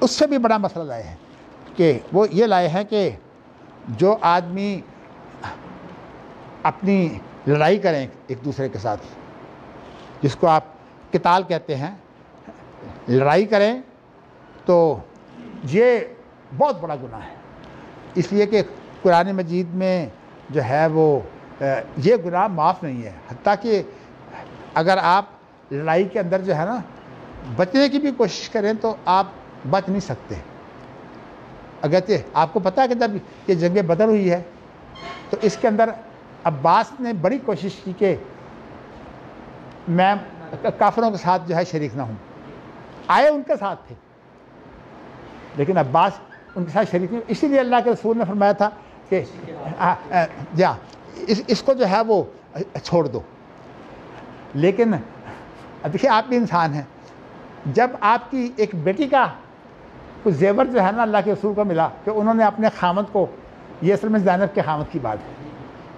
اس سے بھی بڑا مسئلہ لائے ہیں کہ وہ یہ لائے ہیں کہ جو آدمی اپنی لڑائی کریں ایک دوسرے کے ساتھ، جس کو آپ قتال کہتے ہیں، لڑائی کریں تو یہ بہت بڑا گناہ ہے، اس لیے کہ قرآن مجید میں جو ہے وہ یہ گناہ معاف نہیں ہے۔ حتیٰ کہ اگر آپ لڑائی کے اندر جو ہے نا بچنے کی بھی کوشش کریں تو آپ بچ نہیں سکتے۔ اگرچہ آپ کو پتہ ہے کہ جب یہ جنگ بدر ہوئی ہے تو اس کے اندر عباس نے بڑی کوشش کی کہ میں کافروں کے ساتھ جو ہے شریک نہ ہوں، آئے ان کے ساتھ تھے لیکن عباس ان کے ساتھ شریک نہیں، اسی لیے اللہ کے رسول نے فرمایا تھا کہ اس کو جو ہے وہ چھوڑ دو۔ لیکن دیکھیے آپ بھی انسان ہیں، جب آپ کی ایک بیٹی کا کچھ زیور جو ہے نا اللہ کے رسول کو ملا کہ انہوں نے اپنے خامد کو، یہ اصل میں زینب کے خامد کی بات ہے،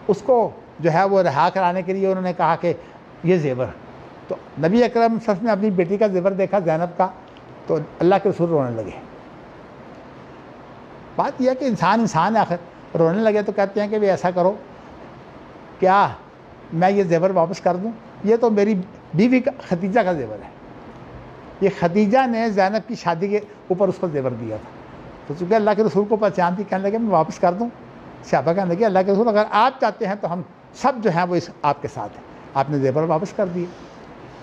اس کو جو ہے وہ رہا کرانے کے لیے انہوں نے کہا کہ یہ زیور، تو نبی اکرم صلی اللہ علیہ وسلم نے اپنی بیٹی کا زیور دیکھا زینب کا تو اللہ کے رسول رونے لگے۔ بات یہ ہے کہ انسان ہے آخر، رونے لگے تو کہتے ہیں کہ بھی ایسا کرو، کیا میں یہ زیور واپس کر دوں؟ یہ تو میری بیوی کا ختیجہ کا زیور ہے، یہ ختیجہ نے زینب کی شادی کے اوپر اس کو زیور دیا تھا، تو چونکہ اللہ کے رسول کو پہچان تھی، کہنے لگے میں واپس کر دوں۔ صحابہ کہنے لگے اللہ کے رسول اگر آپ چاہتے ہیں تو ہم سب جو ہیں وہ آپ کے ساتھ ہیں۔ آپ نے زیور واپس کر دیے۔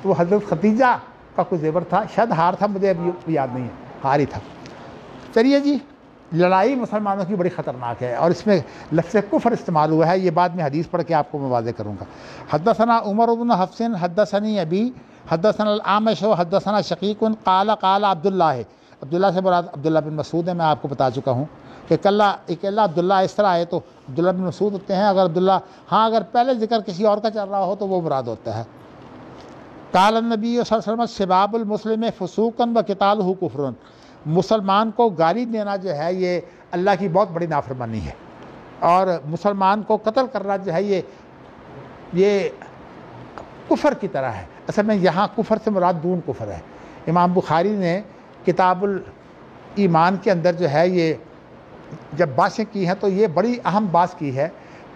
تو وہ حضرت ختیجہ کا کوئی زیور تھا، شاید ہار تھا، مجھے ابھی یاد نہیں ہے، ہار ہی تھا۔ چلیے جی، لڑائی مسلمانوں کی بڑی خطرناک ہے اور اس میں لفظ کفر استعمال ہوا ہے، یہ بعد میں حدیث پڑھ کے آپ کو میں واضح کروں گا۔ حدثنا عمر بن حفص حدثنی ابی حدثنا الاعمش حدثنا شقیق قال قال عبداللہ سے مراد عبداللہ بن مسعود ہے، میں آپ کو بتا چکا ہوں کہ اکیلا عبداللہ اس طرح آئے تو عبداللہ بن مسعود ہوتے ہیں، اگر پہلے ذکر کسی اور کا چل رہا ہو تو وہ مراد ہوتا ہے۔ قال النبی صلی اللہ علیہ وسلم سباب المسلم فسوقا وقتالہ کفر، مسلمان کو گالی دینا جو ہے یہ اللہ کی بہت بڑی نافرمانی ہے، اور مسلمان کو قتل کرنا جو ہے یہ کفر کی طرح ہے۔ اصل میں یہاں کفر سے مراد دون کفر ہے۔ امام بخاری نے کتاب الایمان کے اندر جو ہے یہ جب باتیں کی ہیں تو یہ بڑی اہم بات کی ہے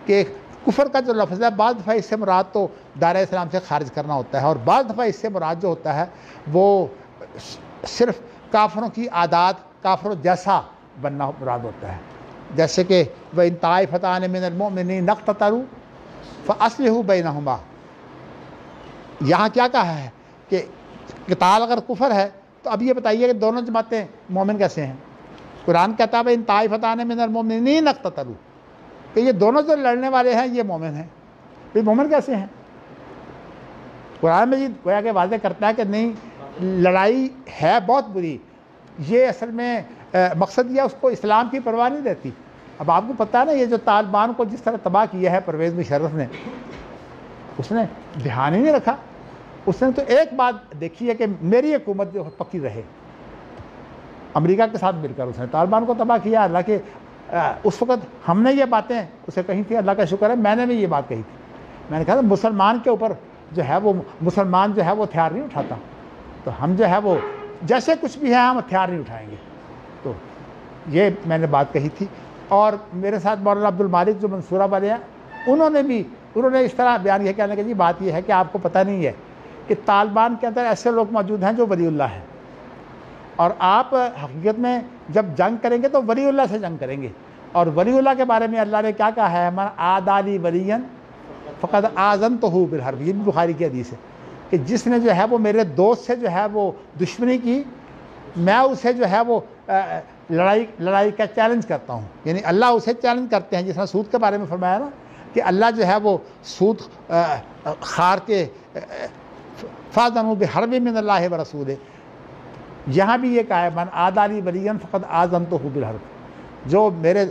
کہ کفر کا جو لفظ ہے بعض دفعہ اس سے مراد تو دائرہ اسلام سے خارج کرنا ہوتا ہے، اور بعض دفعہ اس سے مراد جو ہوتا ہے وہ صرف کافروں کی عادات، کافروں جیسا بننا مراد ہوتا ہے. جیسے کہ وَإِن طَائِفَتَانِ مِنَ الْمُؤْمِنِينَ اقْتَتَلُوا فَأَصْلِحُوا بَيْنَهُمَا. یہاں کیا کہا ہے کہ قتال اگر کفر ہے تو اب یہ بتائیے کہ دونوں جماعتیں مومن کیسے ہیں؟ قرآن کہتا ہے وَإِن طَائِفَتَانِ مِنَ الْمُؤْمِنِينَ اقْتَتَلُوا کہ یہ دونوں جو لڑنے والے ہیں یہ مومن ہیں. یہ مومن کیسے ہیں؟ قرآن مجید گویا کہ واضح کرتا ہے کہ نہیں، لڑائی ہے بہت بری. یہ اصل میں مقصد یہ اس کو اسلام کی پرواہ نہیں دیتی. اب آپ کو پتہ ہے نا، یہ جو طالبان کو جس طرح تباہ کیا ہے پرویز مشرف نے، اس نے دھیان ہی نہیں رکھا. اس نے تو ایک بات دیکھی ہے کہ میری حکومت جو پکی رہے. امریکہ کے ساتھ مل کر اس نے طالبان کو تباہ کیا. اللہ کے اس وقت ہم نے یہ باتیں اسے کہی تھی، اللہ کا شکر ہے میں نے بھی یہ بات کہی تھی. میں نے کہا تھا مسلمان کے اوپر جو ہے وہ مسلمان جو ہے وہ ہتھیار نہیں اٹھاتا، تو ہم جو ہے وہ جیسے کچھ بھی ہے ہم ہتھیار نہیں اٹھائیں گے. تو یہ میں نے بات کہی تھی. اور میرے ساتھ مولانا عبد المالک جو منصورہ والے ہیں، انہوں نے اس طرح بیان کیا، کہنے کہ جی بات یہ ہے کہ آپ کو پتہ نہیں ہے کہ طالبان کے اندر ایسے لوگ موجود ہیں جو ولی اللہ ہیں، اور آپ حقیقت میں جب جنگ کریں گے تو ولی اللہ سے جنگ کریں گے. اور ولی اللہ کے بارے میں اللہ نے کیا کہا ہے؟ من عادی لی ولیا فقد آذنتہ بالحرب. یہ بھی بخاری کی حدیث ہے کہ جس نے جو ہے وہ میرے دوست سے جو ہے وہ دشمنی کی، میں اسے جو ہے وہ لڑائی کا چیلنج کرتا ہوں. یعنی اللہ اسے چیلنج کرتے ہیں، جس نے سود کے بارے میں فرمایا نا کہ اللہ جو ہے وہ سود خار کے فاذنوا بحرب من اللہ ورسولہ. یہاں بھی یہ کہا ہے من عادی لی ولیا فقد آذنتہ بالحرب. جو میرے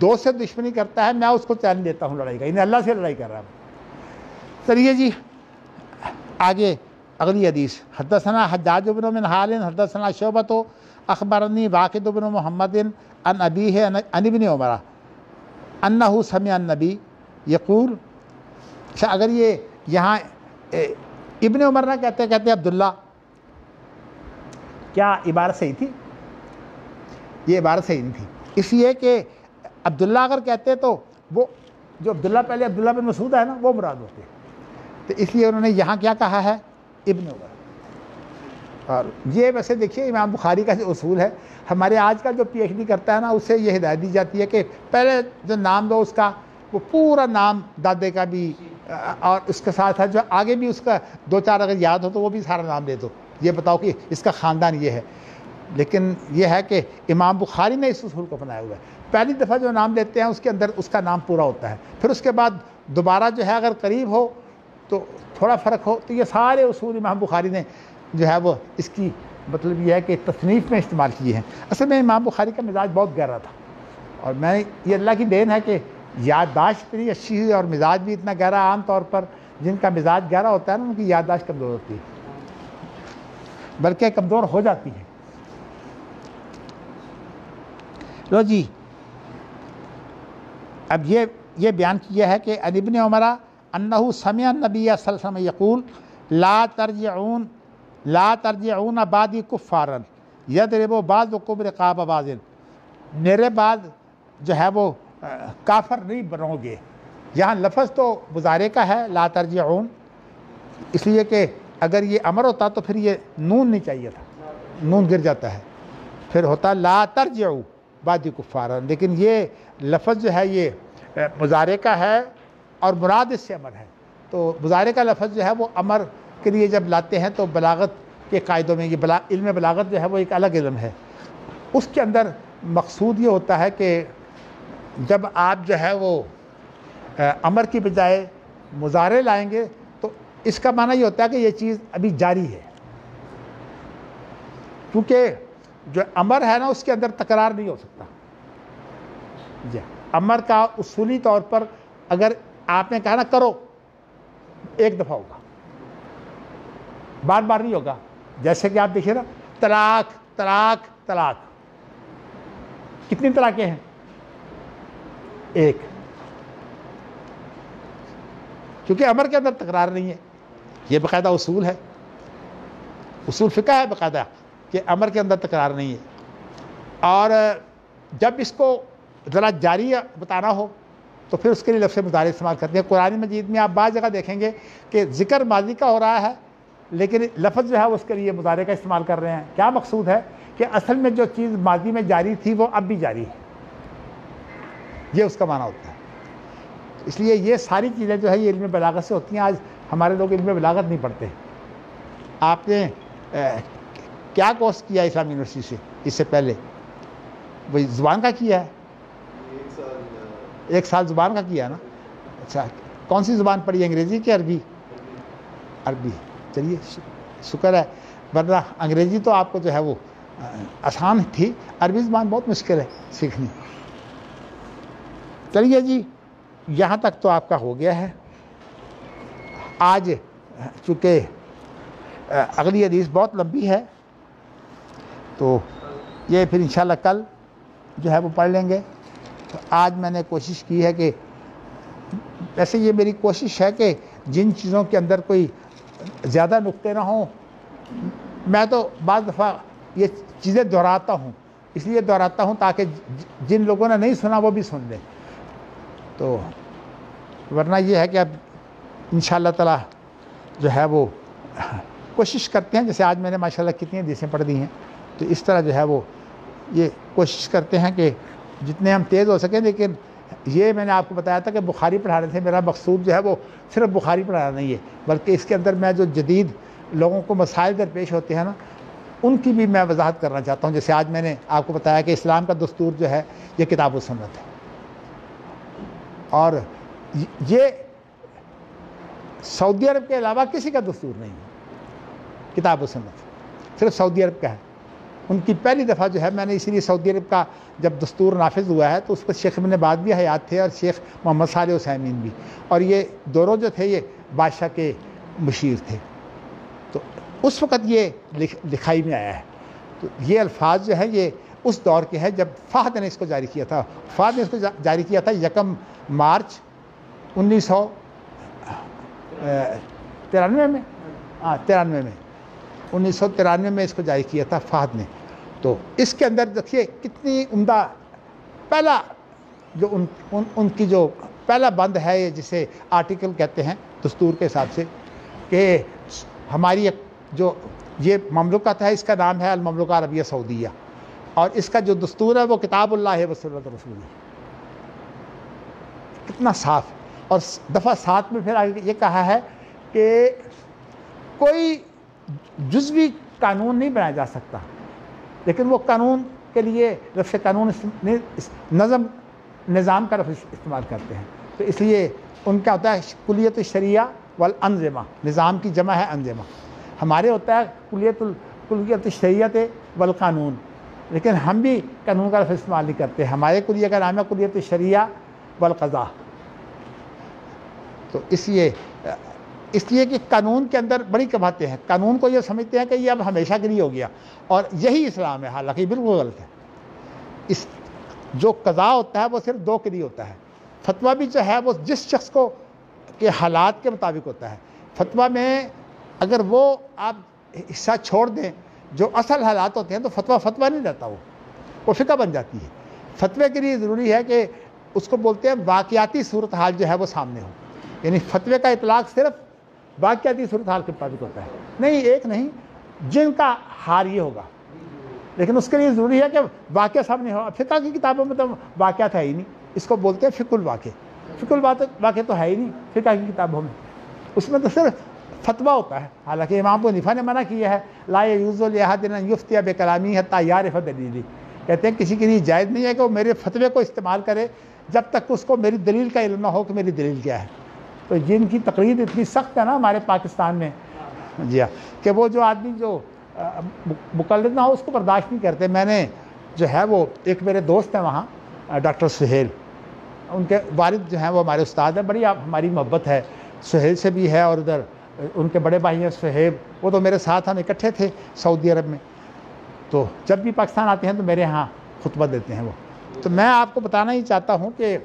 دوست سے دشمنی کرتا ہے میں اس کو چیلنج دیتا ہوں لڑائی کا. یعنی اللہ سے لڑائی کر رہا ہوں. چلیے جی آگے اگلی حدیث. حدثنا حجاج بن منہال حدثنا شعبۃ اخبرنی واقد بن محمد عن ابیہ عن ابن عمر انہ سمع النبی یقول. اگر یہ یہاں ابن عمر نہ کہتے عبداللہ، کیا عبارت صحیح تھی؟ یہ عبارت صحیح نہیں تھی، اس لیے کہ عبداللہ اگر کہتے تو وہ جو عبداللہ پہلے عبداللہ بن مسعود ہے نا وہ مراد ہوتے. تو اس لیے انہوں نے یہاں کیا کہا ہے؟ ابن عمر. اور یہ ویسے دیکھیے امام بخاری کا جو اصول ہے، ہمارے آج کا جو پی ایچ ڈی کرتا ہے نا اسے یہ ہدایت دی جاتی ہے کہ پہلے جو نام دو اس کا وہ پورا نام دادے کا بھی، اور اس کے ساتھ جو آگے بھی اس کا دو چار اگر یاد ہو تو وہ بھی سارا نام دے دو. یہ بتاؤ کہ اس کا خاندان یہ ہے. لیکن یہ ہے کہ امام بخاری نے اس اصول کو بنایا ہوا ہے. پہلی دفعہ جو نام دیتے ہیں اس کے اندر اس کا نام پورا ہوتا ہے، پھر اس کے بعد دوبارہ جو ہے اگر قریب ہو تو تھوڑا فرق ہو. تو یہ سارے اصول امام بخاری نے جو ہے وہ اس کی مطلب یہ ہے کہ تصنیف میں استعمال کیے ہیں. اصل میں امام بخاری کا مزاج بہت گہرا تھا، اور میں یہ اللہ کی دین ہے کہ یادداشت اتنی اچھی ہوئی اور مزاج بھی اتنا گہرا. عام طور پر جن کا مزاج گہرا ہوتا ہے نا ان کی یادداشت کمزور ہوتی ہے، بلکہ کمزور ہو جاتی ہے. لو جی اب یہ بیان کیا ہے کہ عن ابن عمر انہ سمع النبی صلی اللہ علیہ وسلم یقول لا ترجعون بعدی کفارا یضرب بعضکم رقاب بعض. میرے بعد جو ہے وہ کافر نہیں بنو گے. یہاں لفظ تو مضارع کا ہے لا ترجعون، اس لیے کہ اگر یہ امر ہوتا تو پھر یہ نون نہیں چاہیے تھا، نون گر جاتا ہے، پھر ہوتا لا ترجعوا بعدی کفارا. لیکن یہ لفظ جو ہے یہ مضارع کا ہے اور مراد اس سے امر ہے. تو مضارع کا لفظ جو ہے وہ امر کے لیے جب لاتے ہیں تو بلاغت کے قاعدوں میں یہ علم بلاغت جو ہے وہ ایک الگ علم ہے. اس کے اندر مقصود یہ ہوتا ہے کہ جب آپ جو ہے وہ امر کی بجائے مضارع لائیں گے تو اس کا معنی یہ ہوتا ہے کہ یہ چیز ابھی جاری ہے، کیونکہ جو امر ہے نا اس کے اندر تکرار نہیں ہو سکتا. جی امر کا اصولی طور پر اگر آپ نے کہا نا کرو، ایک دفعہ ہوگا، بار بار نہیں ہوگا. جیسے کہ آپ دیکھیے نا طلاق طلاق طلاق، کتنی طلاقیں ہیں؟ ایک. کیونکہ امر کے اندر تکرار نہیں ہے. یہ باقاعدہ اصول ہے، اصول فقہ ہے باقاعدہ کہ امر کے اندر تکرار نہیں ہے. اور جب اس کو ذرا جاری بتانا ہو تو پھر اس کے لیے لفظ مضارع استعمال کرتے ہیں۔ قرآن مجید میں آپ بعض جگہ دیکھیں گے کہ ذکر ماضی کا ہو رہا ہے لیکن لفظ جو ہے اس کے لیے مضارع کا استعمال کر رہے ہیں۔ کیا مقصود ہے کہ اصل میں جو چیز ماضی میں جاری تھی وہ اب بھی جاری ہے، یہ اس کا معنی ہوتا ہے۔ اس لیے یہ ساری چیزیں جو ہے یہ علم بلاغت سے ہوتی ہیں۔ آج ہمارے لوگ علم بلاغت نہیں پڑھتے۔ آپ نے کیا کورس کیا اسلامی یونیورسٹی سے اس سے پہلے؟ وہی زبان کا کیا ہے؟ 1 سال زبان کا کیا نا؟ اچھا، کون سی زبان پڑھی؟ انگریزی کہ عربی؟ عربی۔ چلیے شکر ہے، ورنہ انگریزی تو آپ کو جو ہے وہ آسان تھی، عربی زبان بہت مشکل ہے سیکھنی۔ چلیے جی، یہاں تک تو آپ کا ہو گیا ہے۔ آج چونکہ اگلی حدیث بہت لمبی ہے تو یہ پھر انشاءاللہ کل جو ہے وہ پڑھ لیں گے۔ تو آج میں نے کوشش کی ہے کہ ویسے یہ میری کوشش ہے کہ جن چیزوں کے اندر کوئی زیادہ نقطے نہ ہوں، میں تو بعض دفعہ یہ چیزیں دہراتا ہوں، اس لیے دہراتا ہوں تاکہ جن لوگوں نے نہیں سنا وہ بھی سن لیں۔ تو ورنہ یہ ہے کہ اب انشاءاللہ تعالی جو ہے وہ کوشش کرتے ہیں، جیسے آج میں نے ماشاءاللہ کتنی حدیثیں پڑھ دی ہیں، تو اس طرح جو ہے وہ یہ کوشش کرتے ہیں کہ جتنے ہم تیز ہو سکیں۔ لیکن یہ میں نے آپ کو بتایا تھا کہ بخاری پڑھانے تھے، میرا مقصود جو ہے وہ صرف بخاری پڑھانا نہیں ہے، بلکہ اس کے اندر میں جو جدید لوگوں کو مسائل درپیش ہوتے ہیں نا، ان کی بھی میں وضاحت کرنا چاہتا ہوں۔ جیسے آج میں نے آپ کو بتایا کہ اسلام کا دستور جو ہے یہ کتاب و سنت ہے، اور یہ سعودی عرب کے علاوہ کسی کا دستور نہیں ہے، کتاب و سنت صرف سعودی عرب کا ہے۔ ان کی پہلی دفعہ جو ہے میں نے اسی لیے سعودی عرب کا جب دستور نافذ ہوا ہے تو اس پر شیخ ابن باز بھی حیات تھے اور شیخ محمد صالح عثیمین بھی، اور یہ دونوں جو تھے یہ بادشاہ کے مشیر تھے۔ تو اس وقت یہ لکھائی میں آیا ہے۔ تو یہ الفاظ جو ہیں یہ اس دور کے ہیں جب فہد نے اس کو جاری کیا تھا۔ فہد نے اس کو جاری کیا تھا 1 مارچ 1993 میں، 1993 میں اس کو جاری کیا تھا فہد نے۔ تو اس کے اندر دیکھیے کتنی عمدہ پہلا جو ان کی جو پہلا بند ہے، یہ جسے آرٹیکل کہتے ہیں دستور کے حساب سے، کہ ہماری جو یہ مملکت ہے اس کا نام ہے المملکہ عربیہ سعودیہ، اور اس کا جو دستور ہے وہ کتاب اللہ و سنت رسول۔ کتنا صاف۔ اور دفعہ 7 میں پھر آگے یہ کہا ہے کہ کوئی جزوی قانون نہیں بنایا جا سکتا، لیکن وہ قانون کے لیے لفظ قانون نظام کا لفظ استعمال کرتے ہیں۔ تو اس لیے ان کا ہوتا ہے کلیت الشریعہ والانظمہ، نظام کی جمع ہے انظمہ۔ ہمارے ہوتا ہے کلیت الشریعت والقانون، لیکن ہم بھی قانون کا لفظ استعمال نہیں کرتے۔ ہمارے کلیہ کا نام ہے کلیت الشریعہ والقضاء۔ تو اس لیے کہ قانون کے اندر بڑی کباہتیں ہیں۔ قانون کو یہ سمجھتے ہیں کہ یہ اب ہمیشہ کے لیے ہو گیا، اور یہی اسلام ہے، حالانکہ یہ بالکل غلط ہے۔ اس جو قضاء ہوتا ہے وہ صرف 2 کے لیے ہوتا ہے۔ فتویٰ بھی جو ہے وہ جس شخص کو کے حالات کے مطابق ہوتا ہے۔ فتویٰ میں اگر وہ آپ حصہ چھوڑ دیں جو اصل حالات ہوتے ہیں تو فتویٰ نہیں رہتا، وہ فقہ بن جاتی ہے۔ فتوے کے لیے ضروری ہے کہ اس کو بولتے ہیں واقعاتی صورتحال جو ہے وہ سامنے ہو، یعنی فتوے کا اطلاق صرف واقعاتی صورتحال کے مطابق ہوتا ہے، نہیں ایک نہیں، جن کا حال یہ ہوگا، لیکن اس کے لیے ضروری ہے کہ واقعہ سامنے ہو۔ فقہ کی کتابوں میں تو واقعات ہے ہی نہیں، اس کو بولتے ہیں فقہ الواقع۔ فقہ الواقع تو ہے ہی نہیں فقہ کی کتابوں میں، اس میں تو صرف فتویٰ ہوتا ہے۔ حالانکہ امام ابو حنیفہ نے منع کیا ہے، لا یجوز لأحد ان یفتی بکلامی حتی یعرف دلیلی، کہتے ہیں کسی کے لیے جائز نہیں ہے کہ وہ میرے فتوے کو استعمال کرے جب تک اس کو میری دلیل کا علم نہ ہو کہ میری دلیل کیا ہے۔ تو جن کی تقریر اتنی سخت ہے نا ہمارے پاکستان میں، جی ہاں، کہ وہ جو آدمی جو مقلد نہ ہو اس کو برداشت نہیں کرتے۔ میں نے جو ہے وہ ایک میرے دوست ہیں وہاں ڈاکٹر سہیل، ان کے والد جو ہیں وہ ہمارے استاد ہیں، بڑی ہماری محبت ہے سہیل سے بھی ہے، اور ادھر ان کے بڑے بھائی ہیں سہیب، وہ تو میرے ساتھ ہم اکٹھے تھے سعودی عرب میں، تو جب بھی پاکستان آتے ہیں تو میرے ہاں خطبہ دیتے ہیں وہ۔ تو میں آپ کو بتانا ہی چاہتا ہوں کہ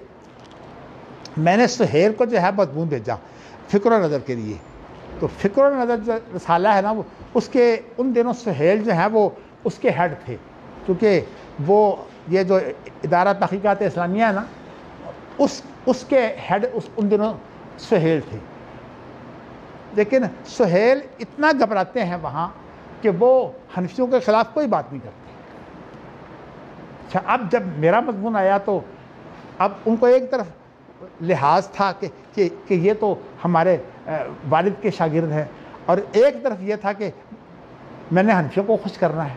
میں نے سہیل کو جو ہے مضمون بھیجا فکر و نظر کے لیے، تو فکر و نظر جو رسالہ ہے نا وہ اس کے ان دنوں سہیل جو ہیں وہ اس کے ہیڈ تھے، کیونکہ وہ یہ جو ادارہ تحقیقات اسلامیہ ہے نا اس اس کے ہیڈ ان دنوں سہیل تھے، لیکن سہیل اتنا گھبراتے ہیں وہاں کہ وہ حنفیوں کے خلاف کوئی بات نہیں کرتے۔ اچھا، اب جب میرا مضمون آیا تو اب ان کو ایک طرف لحاظ تھا کہ یہ تو ہمارے والد کے شاگرد ہیں، اور ایک طرف یہ تھا کہ میں نے حنفیوں کو خوش کرنا ہے۔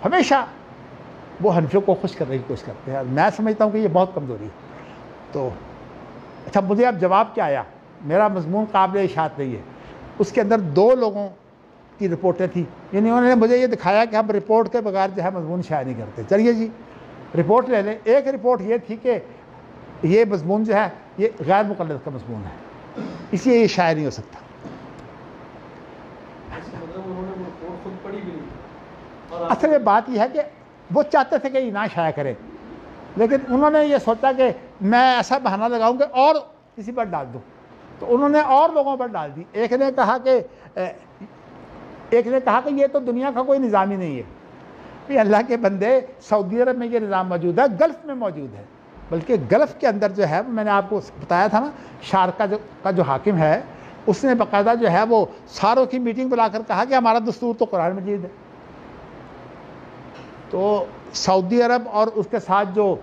ہمیشہ وہ حنفیوں کو خوش کرنے کی کوشش کرتے ہیں، اور میں سمجھتا ہوں کہ یہ بہت کمزوری ہے۔ تو اچھا، مجھے اب جواب کیا آیا؟ میرا مضمون قابل اشاعت نہیں ہے، اس کے اندر 2 لوگوں کی رپورٹیں تھیں، یعنی انہوں نے مجھے یہ دکھایا کہ ہم رپورٹ کے بغیر جو ہے مضمون شائع نہیں کرتے۔ چلیے جی رپورٹ لے لیں۔ ایک رپورٹ یہ تھی کہ یہ مضمون جو ہے یہ غیر مقلد کا مضمون ہے، اس لیے یہ شائع نہیں ہو سکتا۔ مطلب انہوں نے وہ رپورٹ خود پڑھی بھی نہیں، اور اصل میں بات یہ ہے کہ وہ چاہتے تھے کہ یہ نہ شائع کریں، لیکن انہوں نے یہ سوچا کہ میں ایسا بہانہ لگاؤں کہ اور کسی پر ڈال دوں، تو انہوں نے اور لوگوں پر ڈال دی۔ ایک نے کہا کہ یہ تو دنیا کا کوئی نظام ہی نہیں ہے۔ یہ اللہ کے بندے، سعودی عرب میں یہ نظام موجود ہے، گلف میں موجود ہے، بلکہ گلف کے اندر جو ہے میں نے آپ کو بتایا تھا نا، شارقہ کا جو حاکم ہے اس نے باقاعدہ جو ہے وہ ساروں کی میٹنگ بلا کر کہا کہ ہمارا دستور تو قرآن مجید ہے۔ تو سعودی عرب اور اس کے ساتھ جو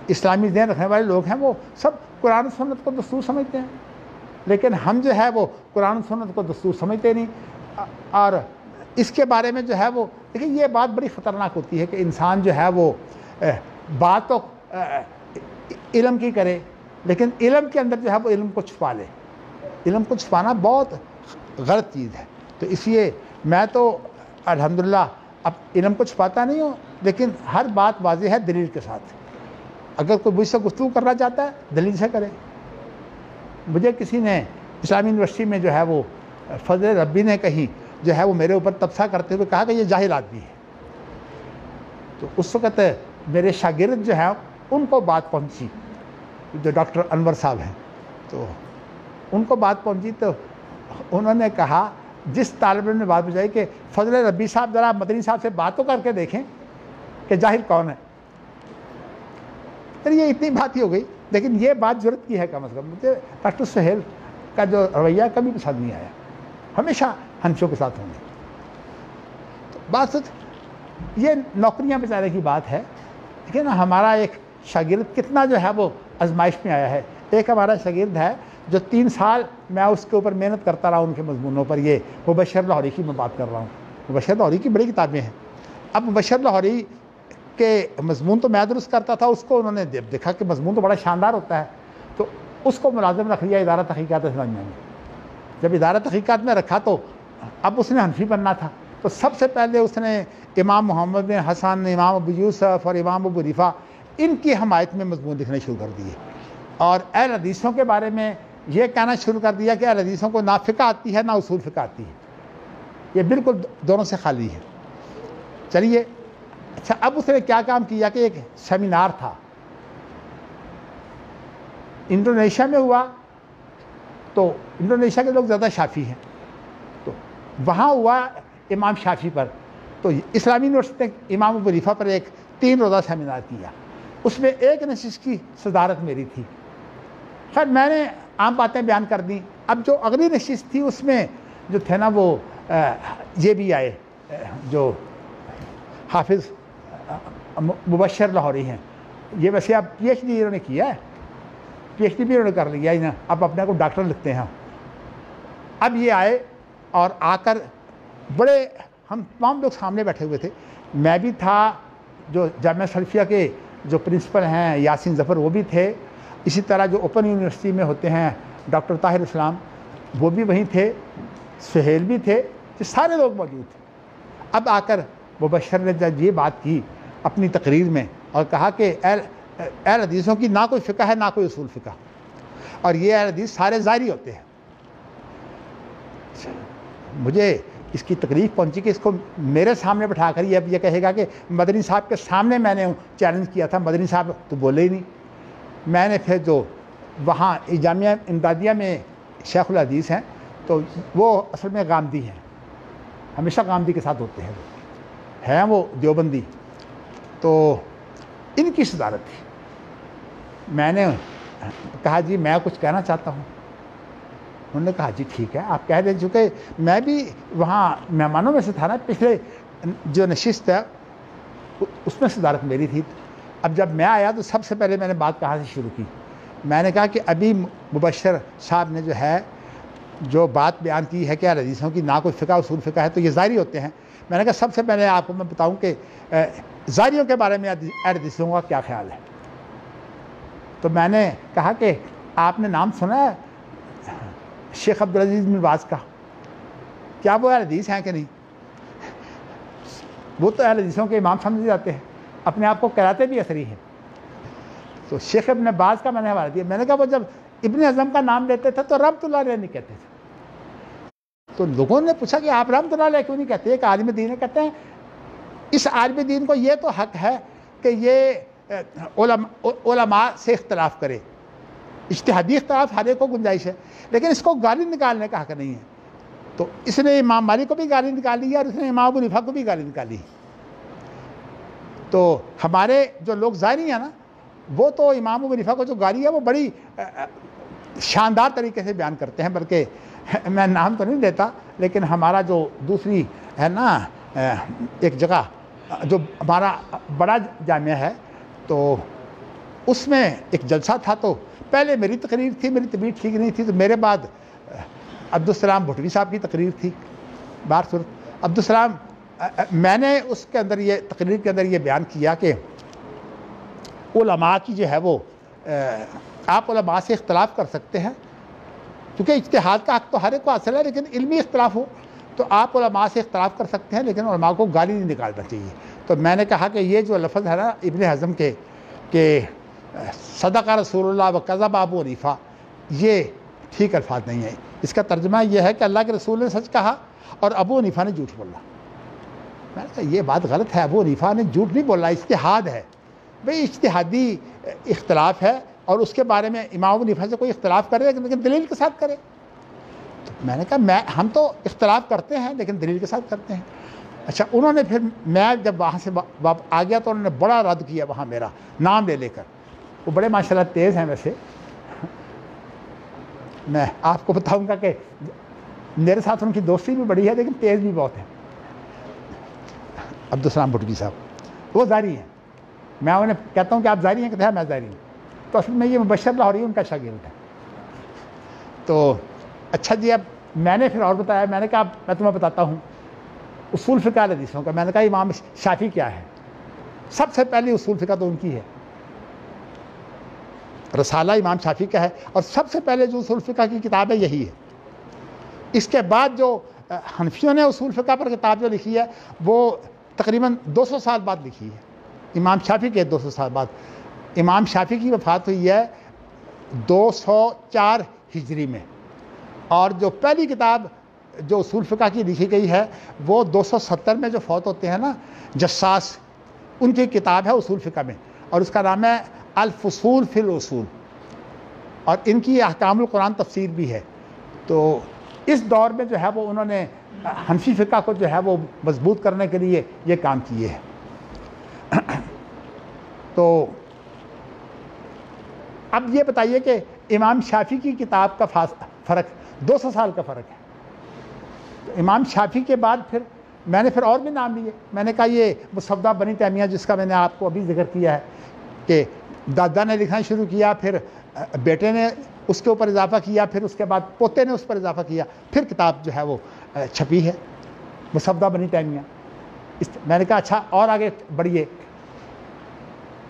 اسلامی ذہن رکھنے والے لوگ ہیں وہ سب قرآن و سنت کو دستور سمجھتے ہیں، لیکن ہم جو ہے وہ قرآن و سنت کو دستور سمجھتے نہیں۔ اور اس کے بارے میں جو ہے وہ دیکھیں، یہ بات بڑی خطرناک ہوتی ہے کہ انسان جو ہے وہ بات تو علم کی کرے، لیکن علم کے اندر جو ہے وہ علم کو چھپا لے۔ علم کو چھپانا بہت غلط چیز ہے۔ تو اس لیے میں تو الحمدللہ اب علم کو چھپاتا نہیں ہوں، لیکن ہر بات واضح ہے دلیل کے ساتھ۔ اگر کوئی مجھ سے گفتگو کرنا چاہتا ہے دلیل سے کرے۔ مجھے کسی نے اسلامی یونیورسٹی میں جو ہے وہ فضل ربی نے کہیں جو ہے وہ میرے اوپر تبصرہ کرتے ہوئے کہا کہ یہ جاہل آدمی ہے۔ تو اس وقت میرے شاگرد جو ہیں ان کو بات پہنچی، جو ڈاکٹر انور صاحب ہیں، تو ان کو بات پہنچی تو انہوں نے کہا، جس طالب علم نے بات بجائی کہ فضل ربی صاحب ذرا مدنی صاحب سے بات تو کر کے دیکھیں کہ جاہل کون ہے۔ پھر یہ اتنی بات ہی ہو گئی، لیکن یہ بات ضرورت کی ہے کم از کم۔ مجھے ڈاکٹر سہیل کا جو رویہ کبھی پسند نہیں آیا، ہمیشہ حنفیوں کے ساتھ ہوں گے۔ تو بات یہ نوکریاں بچانے کی بات ہے، لیکن ہمارا ایک شاگرد کتنا جو ہے وہ آزمائش میں آیا ہے۔ ایک ہمارا شاگرد ہے جو 3 سال میں اس کے اوپر محنت کرتا رہا ان کے مضمونوں پر۔ یہ مبشر لاہوری کی میں بات کر رہا ہوں۔ مبشر لاہوری کی بڑی کتابیں ہیں۔ اب مبشر لاہوری کے مضمون تو میں درست کرتا تھا، اس کو انہوں نے دیکھا کہ مضمون تو بڑا شاندار ہوتا ہے، تو اس کو ملازم رکھ لیا ادارہ تحقیقات اسلامیہ میں۔ جب ادارہ تحقیقات میں رکھا تو اب اس نے حنفی بننا تھا، تو سب سے پہلے اس نے امام محمد بن حسن، امام ابو یوسف اور امام ابو حنیفہ ان کی حمایت میں مضمون لکھنے شروع کر دیے، اور اہل حدیثوں کے بارے میں یہ کہنا شروع کر دیا کہ اہل حدیثوں کو نہ فقہ آتی ہے نہ اصول فقہ آتی ہے، یہ بالکل دونوں سے خالی ہے۔ چلیے اچھا، اب اس نے کیا کام کیا کہ ایک سیمینار تھا انڈونیشیا میں ہوا، تو انڈونیشیا کے لوگ زیادہ شافعی ہیں، تو وہاں ہوا امام شافعی پر، تو اسلامی یونیورسٹی نے امام ابو حنیفہ پر ایک 3 روزہ سیمینار کیا۔ اس میں ایک نشست کی صدارت میری تھی۔ خیر میں نے عام باتیں بیان کر دیں۔ اب جو اگلی نشست تھی اس میں جو تھے نا وہ یہ بھی آئے، جو حافظ مبشر لاہوری ہیں، یہ ویسے اب پی ایچ ڈی انہوں نے کیا ہے، پی ایچ ڈی بھی انہوں نے کر لیا ہے، اب اپنے کو ڈاکٹر لکھتے ہیں۔ اب یہ آئے اور آ کر بڑے، ہم تمام لوگ سامنے بیٹھے ہوئے تھے، میں بھی تھا، جو جامعہ سلفیہ کے جو پرنسپل ہیں یاسین ظفر وہ بھی تھے، اسی طرح جو اوپن یونیورسٹی میں ہوتے ہیں ڈاکٹر طاہر اسلام وہ بھی وہیں تھے، سہیل بھی تھے، یہ سارے لوگ موجود تھے۔ اب آ کر مبشر نے جب یہ بات کی اپنی تقریر میں اور کہا کہ اہل حدیثوں کی نہ کوئی فقہ ہے نہ کوئی اصول فقہ، اور یہ اہل حدیث سارے ظاہری ہوتے ہیں۔ مجھے اس کی تکلیف پہنچی کہ اس کو میرے سامنے بٹھا کر یہ اب یہ کہے گا کہ مدنی صاحب کے سامنے میں نے چیلنج کیا تھا، مدنی صاحب تو بولے ہی نہیں۔ میں نے پھر جو وہاں جامعہ امدادیہ میں شیخ الحدیث ہیں، تو وہ اصل میں غامدی ہیں، ہمیشہ غامدی کے ساتھ ہوتے ہیں وہ دیوبندی، تو ان کی صدارت تھی۔ میں نے کہا جی میں کچھ کہنا چاہتا ہوں. انہوں نے کہا جی ٹھیک ہے آپ کہہ دیں. چونکہ میں بھی وہاں مہمانوں میں سے تھا نا, پچھلے جو نشست ہے اس میں صدارت میری تھی. اب جب میں آیا تو سب سے پہلے میں نے بات کہاں سے شروع کی. میں نے کہا کہ ابھی مبشر صاحب نے جو ہے جو بات بیان کی ہے کہ اہل حدیثوں کی نہ کوئی فقہ اصول فقہ ہے تو یہ ظاہری ہوتے ہیں. میں نے کہا سب سے پہلے آپ کو میں بتاؤں کہ ظاہریوں کے بارے میں اہل حدیثوں کا کیا خیال ہے. تو میں نے کہا کہ آپ نے نام سنا ہے شیخ عبدالعزیز بن باز کا, کیا وہ اہل حدیث ہیں کہ نہیں؟ وہ تو اہل حدیثوں کے امام سمجھے جاتے ہیں, اپنے آپ کو کہلاتے بھی اثری ہیں. تو شیخ ابن باز کا میں نے حوالہ دیا. میں نے کہا وہ جب ابن اعظم کا نام لیتے تھے تو رحمۃ اللہ علیہ نہیں کہتے تھے. تو لوگوں نے پوچھا کہ آپ رحمۃ اللہ علیہ کیوں نہیں کہتے؟ ایک عالم دین ہے. کہتے ہیں اس عالم دین کو یہ تو حق ہے کہ یہ علماء سے اختلاف کرے, اجتہادی اختلاف ہر ایک کو گنجائش ہے, لیکن اس کو گالی نکالنے کا حق نہیں ہے. تو اس نے امام مالک کو بھی گالی نکالی ہے اور اس نے امام ابو حنیفہ کو بھی گالی نکالی. تو ہمارے جو لوگ ظاہری ہیں نا, وہ تو امام ابو حنیفہ کو جو گالی ہے وہ بڑی شاندار طریقے سے بیان کرتے ہیں. بلکہ میں نام تو نہیں لیتا, لیکن ہمارا جو دوسری ہے نا ایک جگہ جو ہمارا بڑا جامعہ ہے, تو اس میں ایک جلسہ تھا. تو پہلے میری تقریر تھی, میری طبیعت ٹھیک نہیں تھی, تو میرے بعد عبدالسلام بھٹوی صاحب کی تقریر تھی. بار صورت عبدالسلام, میں نے اس کے اندر یہ تقریر کے اندر یہ بیان کیا کہ علماء کی جو ہے وہ آپ علماء سے اختلاف کر سکتے ہیں, کیونکہ اجتہاد کا حق تو ہر ایک کو حاصل ہے, لیکن علمی اختلاف ہو تو آپ علماء سے اختلاف کر سکتے ہیں, لیکن علماء کو گالی نہیں نکالنا چاہیے. تو میں نے کہا کہ یہ جو لفظ ہے نا ابن حزم کے کہ صدق رسول اللہ و کذب ابو حنیفہ, یہ ٹھیک الفاظ نہیں ہے. اس کا ترجمہ یہ ہے کہ اللہ کے رسول نے سچ کہا اور ابو حنیفہ نے جھوٹ بولا. میں نے کہا یہ بات غلط ہے, ابو حنیفہ نے جھوٹ نہیں بولا, اجتہاد ہے. بھئی اجتہادی اختلاف ہے اور اس کے بارے میں امام ابو حنیفہ سے کوئی اختلاف کرے لیکن دلیل کے ساتھ کرے. تو میں نے کہا ہم تو اختلاف کرتے ہیں لیکن دلیل کے ساتھ کرتے ہیں. اچھا, انہوں نے پھر میں جب وہاں سے آ گیا تو انہوں نے بڑا رد کیا وہاں میرا نام لے کر. وہ بڑے ماشاءاللہ تیز ہیں ویسے, میں آپ کو بتاؤں گا کہ میرے ساتھ ان کی دوستی بھی بڑی ہے لیکن تیز بھی بہت ہے. عبدالسلام بھٹوی صاحب وہ ظاہری ہیں, میں انہیں کہتا ہوں کہ آپ ظاہری ہیں, کہتے ہیں میں ظاہری ہوں. تو اصل میں یہ مبشر لاہوری ان کا شاگرد ہے. تو اچھا جی, اب میں نے پھر اور بتایا. میں نے کہا میں تمہیں بتاتا ہوں اصول فقہ حدیثوں کا. میں نے کہا امام شافعی کیا ہے. سب سے پہلی اصول فقہ تو ان کی ہے, رسالہ امام شافعی کا ہے, اور سب سے پہلے جو اصول فقہ کی کتاب ہے یہی ہے. اس کے بعد جو حنفیوں نے اصول فقہ پر کتاب جو لکھی ہے وہ تقریباً 200 سال بعد لکھی ہے, امام شافعی کے 200 سال بعد. امام شافعی کی وفات ہوئی ہے 204 ہجری میں, اور جو پہلی کتاب جو اصول فقہ کی لکھی گئی ہے وہ 270 میں جو فوت ہوتے ہیں نا جساس, ان کی کتاب ہے اصول فقہ میں, اور اس کا نام ہے الفصول فی الاصول, اور ان کی احکام القرآن تفسیر بھی ہے. تو اس دور میں جو ہے وہ انہوں نے حنفی فقہ کو جو ہے وہ مضبوط کرنے کے لیے یہ کام کیے ہیں. تو اب یہ بتائیے کہ امام شافعی کی کتاب کا فرق 200 سال کا فرق ہے. تو امام شافعی کے بعد پھر میں نے پھر اور بھی نام لیے. میں نے کہا یہ مصدع بنی تیمیہ جس کا میں نے آپ کو ابھی ذکر کیا ہے کہ دادا نے لکھنا شروع کیا, پھر بیٹے نے اس کے اوپر اضافہ کیا, پھر اس کے بعد پوتے نے اس پر اضافہ کیا, پھر کتاب جو ہے وہ چھپی ہے مصدع بنی تیمیہ. میں نے کہا اچھا اور آگے بڑھیے.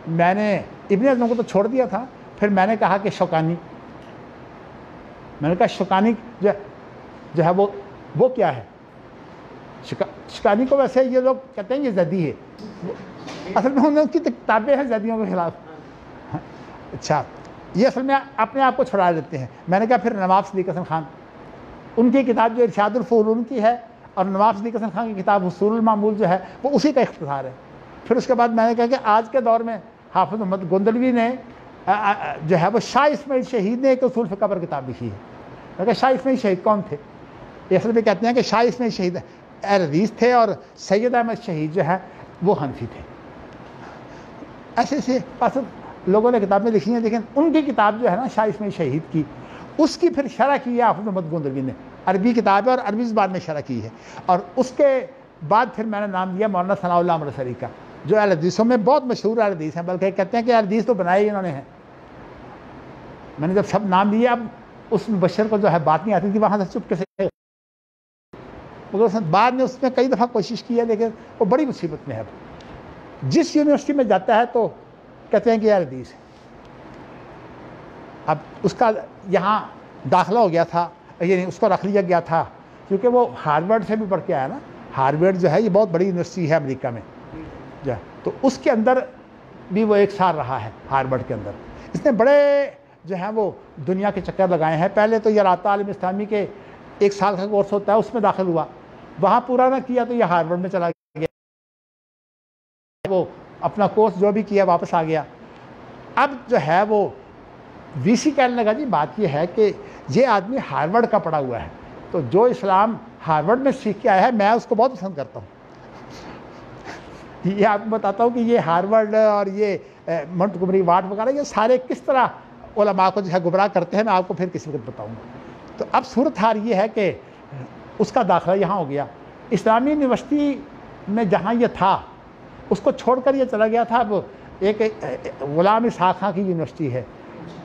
میں نے ابن حزم کو تو چھوڑ دیا تھا, پھر میں نے کہا کہ شوکانی. میں نے کہا شوکانی جو ہے وہ کیا ہے. شوکانی کو ویسے یہ لوگ کہتے ہیں یہ زیدی ہے, اصل میں ان کی کتابیں ہیں زیدیوں کے خلاف. اچھا, یہ اصل میں اپنے آپ کو چھڑا دیتے ہیں. میں نے کہا پھر نواب صدیق حسن خان, ان کی کتاب جو ارشاد الفنون کی ہے, اور نواب صدیق حسن خان کی کتاب حصول المعمول جو ہے وہ اسی کا اختصار ہے. پھر اس کے بعد میں نے کہا کہ آج کے دور میں حافظ محمد گندلوی نے جو ہے وہ شاہ اسماعیل شہید نے ایک اصول فقہ پر کتاب لکھی ہے. میں کہا شاہ اسماعیل شہید کون تھے؟ یہ اصل میں کہتے ہیں کہ شاہ اسماعیل شہید اہل حدیث تھے اور سید احمد شہید جو ہے وہ حنفی تھے. ایسے بس لوگوں نے کتابیں لکھی ہیں، لیکن ان کی کتاب جو ہے نا شاہ اسماعیل شہید کی، اس کی پھر شرح کی ہے حافظ محمد گوندلوی نے، عربی کتاب ہے اور عربی زبان میں شرح کی ہے، اور اس کے بعد پھر میں نے نام دیا مولانا ثناء اللہ امرتسری کا، جو اہل حدیثوں میں بہت مشہور اہل حدیث ہیں، بلکہ کہتے ہیں کہ اہل حدیث تو بنائے ہی انہوں نے ہیں۔ میں نے جب سب نام لیے، اب اس مبشر کو جو ہے بات نہیں آتی تھی، وہاں سے چپکے سے، مگر بعد میں اس میں کئی دفعہ کوشش کی ہے، لیکن وہ بڑی مصیبت میں ہے۔ جس یونیورسٹی میں جاتا ہے تو کہتے ہیں کہ اہل حدیث ہے۔ اب اس کا یہاں داخلہ ہو گیا تھا، یعنی اس کو رکھ لیا گیا تھا، کیونکہ وہ ہارورڈ سے بھی پڑھ کے آیا نا، ہارورڈ جو ہے یہ بہت بڑی یونیورسٹی ہے امریکہ میں جو ہے، تو اس کے اندر بھی وہ 1 سال رہا ہے، ہارورڈ کے اندر۔ اس نے بڑے جو ہیں وہ دنیا کے چکر لگائے ہیں۔ پہلے تو یہ رابطہ عالم اسلامی کے 1 سال کا کورس ہوتا ہے، اس میں داخل ہوا، وہاں پورا نہ کیا تو یہ ہارورڈ میں چلا گیا، وہ اپنا کورس جو بھی کیا واپس آ گیا۔ اب جو ہے وہ وی سی کہنے لگا جی بات یہ ہے کہ یہ آدمی ہارورڈ کا پڑھا ہوا ہے، تو جو اسلام ہارورڈ میں سیکھ کے آیا ہے میں اس کو بہت پسند کرتا ہوں۔ یہ آپ کو بتاتا ہوں کہ یہ ہارورڈ اور یہ منٹگومری واٹ وغیرہ یہ سارے کس طرح علماء کو جو ہے گمراہ کرتے ہیں، میں آپ کو پھر کسی وقت بتاؤں گا۔ تو اب صورت حال یہ ہے کہ اس کا داخلہ یہاں ہو گیا، اسلامی یونیورسٹی میں جہاں یہ تھا اس کو چھوڑ کر یہ چلا گیا تھا۔ اب ایک غلام اسحاق خان کی یونیورسٹی ہے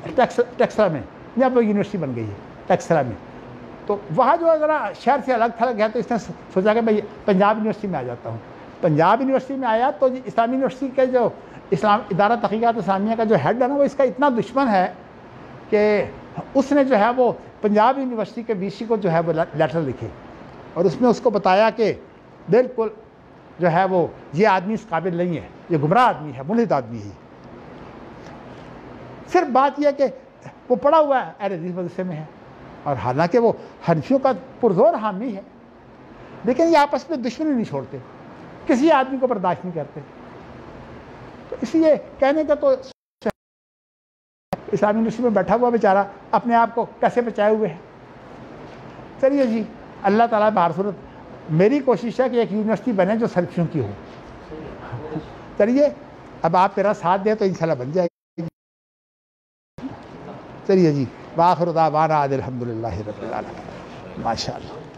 ٹیکسلا میں، یہاں پہ یونیورسٹی بن گئی ہے ٹیکسلا میں، تو وہاں جو ذرا شہر سے الگ تھلگ ہے، تو اس نے سوچا کہ میں پنجاب یونیورسٹی میں آ جاتا ہوں۔ پنجاب یونیورسٹی میں آیا تو اسلامی یونیورسٹی کے جو ادارہ تحقیقات اسلامیہ کا جو ہیڈ ہے نا، وہ اس کا اتنا دشمن ہے کہ اس نے جو ہے وہ پنجاب یونیورسٹی کے وی سی کو جو ہے وہ لیٹر لکھے، اور اس میں اس کو بتایا کہ بالکل جو ہے وہ یہ آدمی اس قابل نہیں ہے، یہ گمراہ آدمی ہے، ملحد آدمی ہے۔ پھر بات یہ کہ وہ پڑھا ہوا ہے اہل حدیث مدرسے میں ہے، اور حالانکہ وہ حنفیوں کا پرزور حامی ہے، لیکن یہ آپس میں دشمنی نہیں چھوڑتے، کسی آدمی کو برداشت نہیں کرتے۔ تو اس لیے کہنے کا تو اسلامی یونیورسٹی میں بیٹھا ہوا بیچارہ اپنے آپ کو کیسے بچائے ہوئے ہے۔ چلیے جی، اللہ تعالیٰ بہر صورت میری کوشش ہے کہ ایک یونیورسٹی بنے جو سلفیوں کی ہو۔ چلیے اب آپ میرا ساتھ دیں تو انشاءاللہ بن جائے گی۔ چلیے جی، وآخر دعوانا الحمدللہ رب العالمین، ماشاء اللہ۔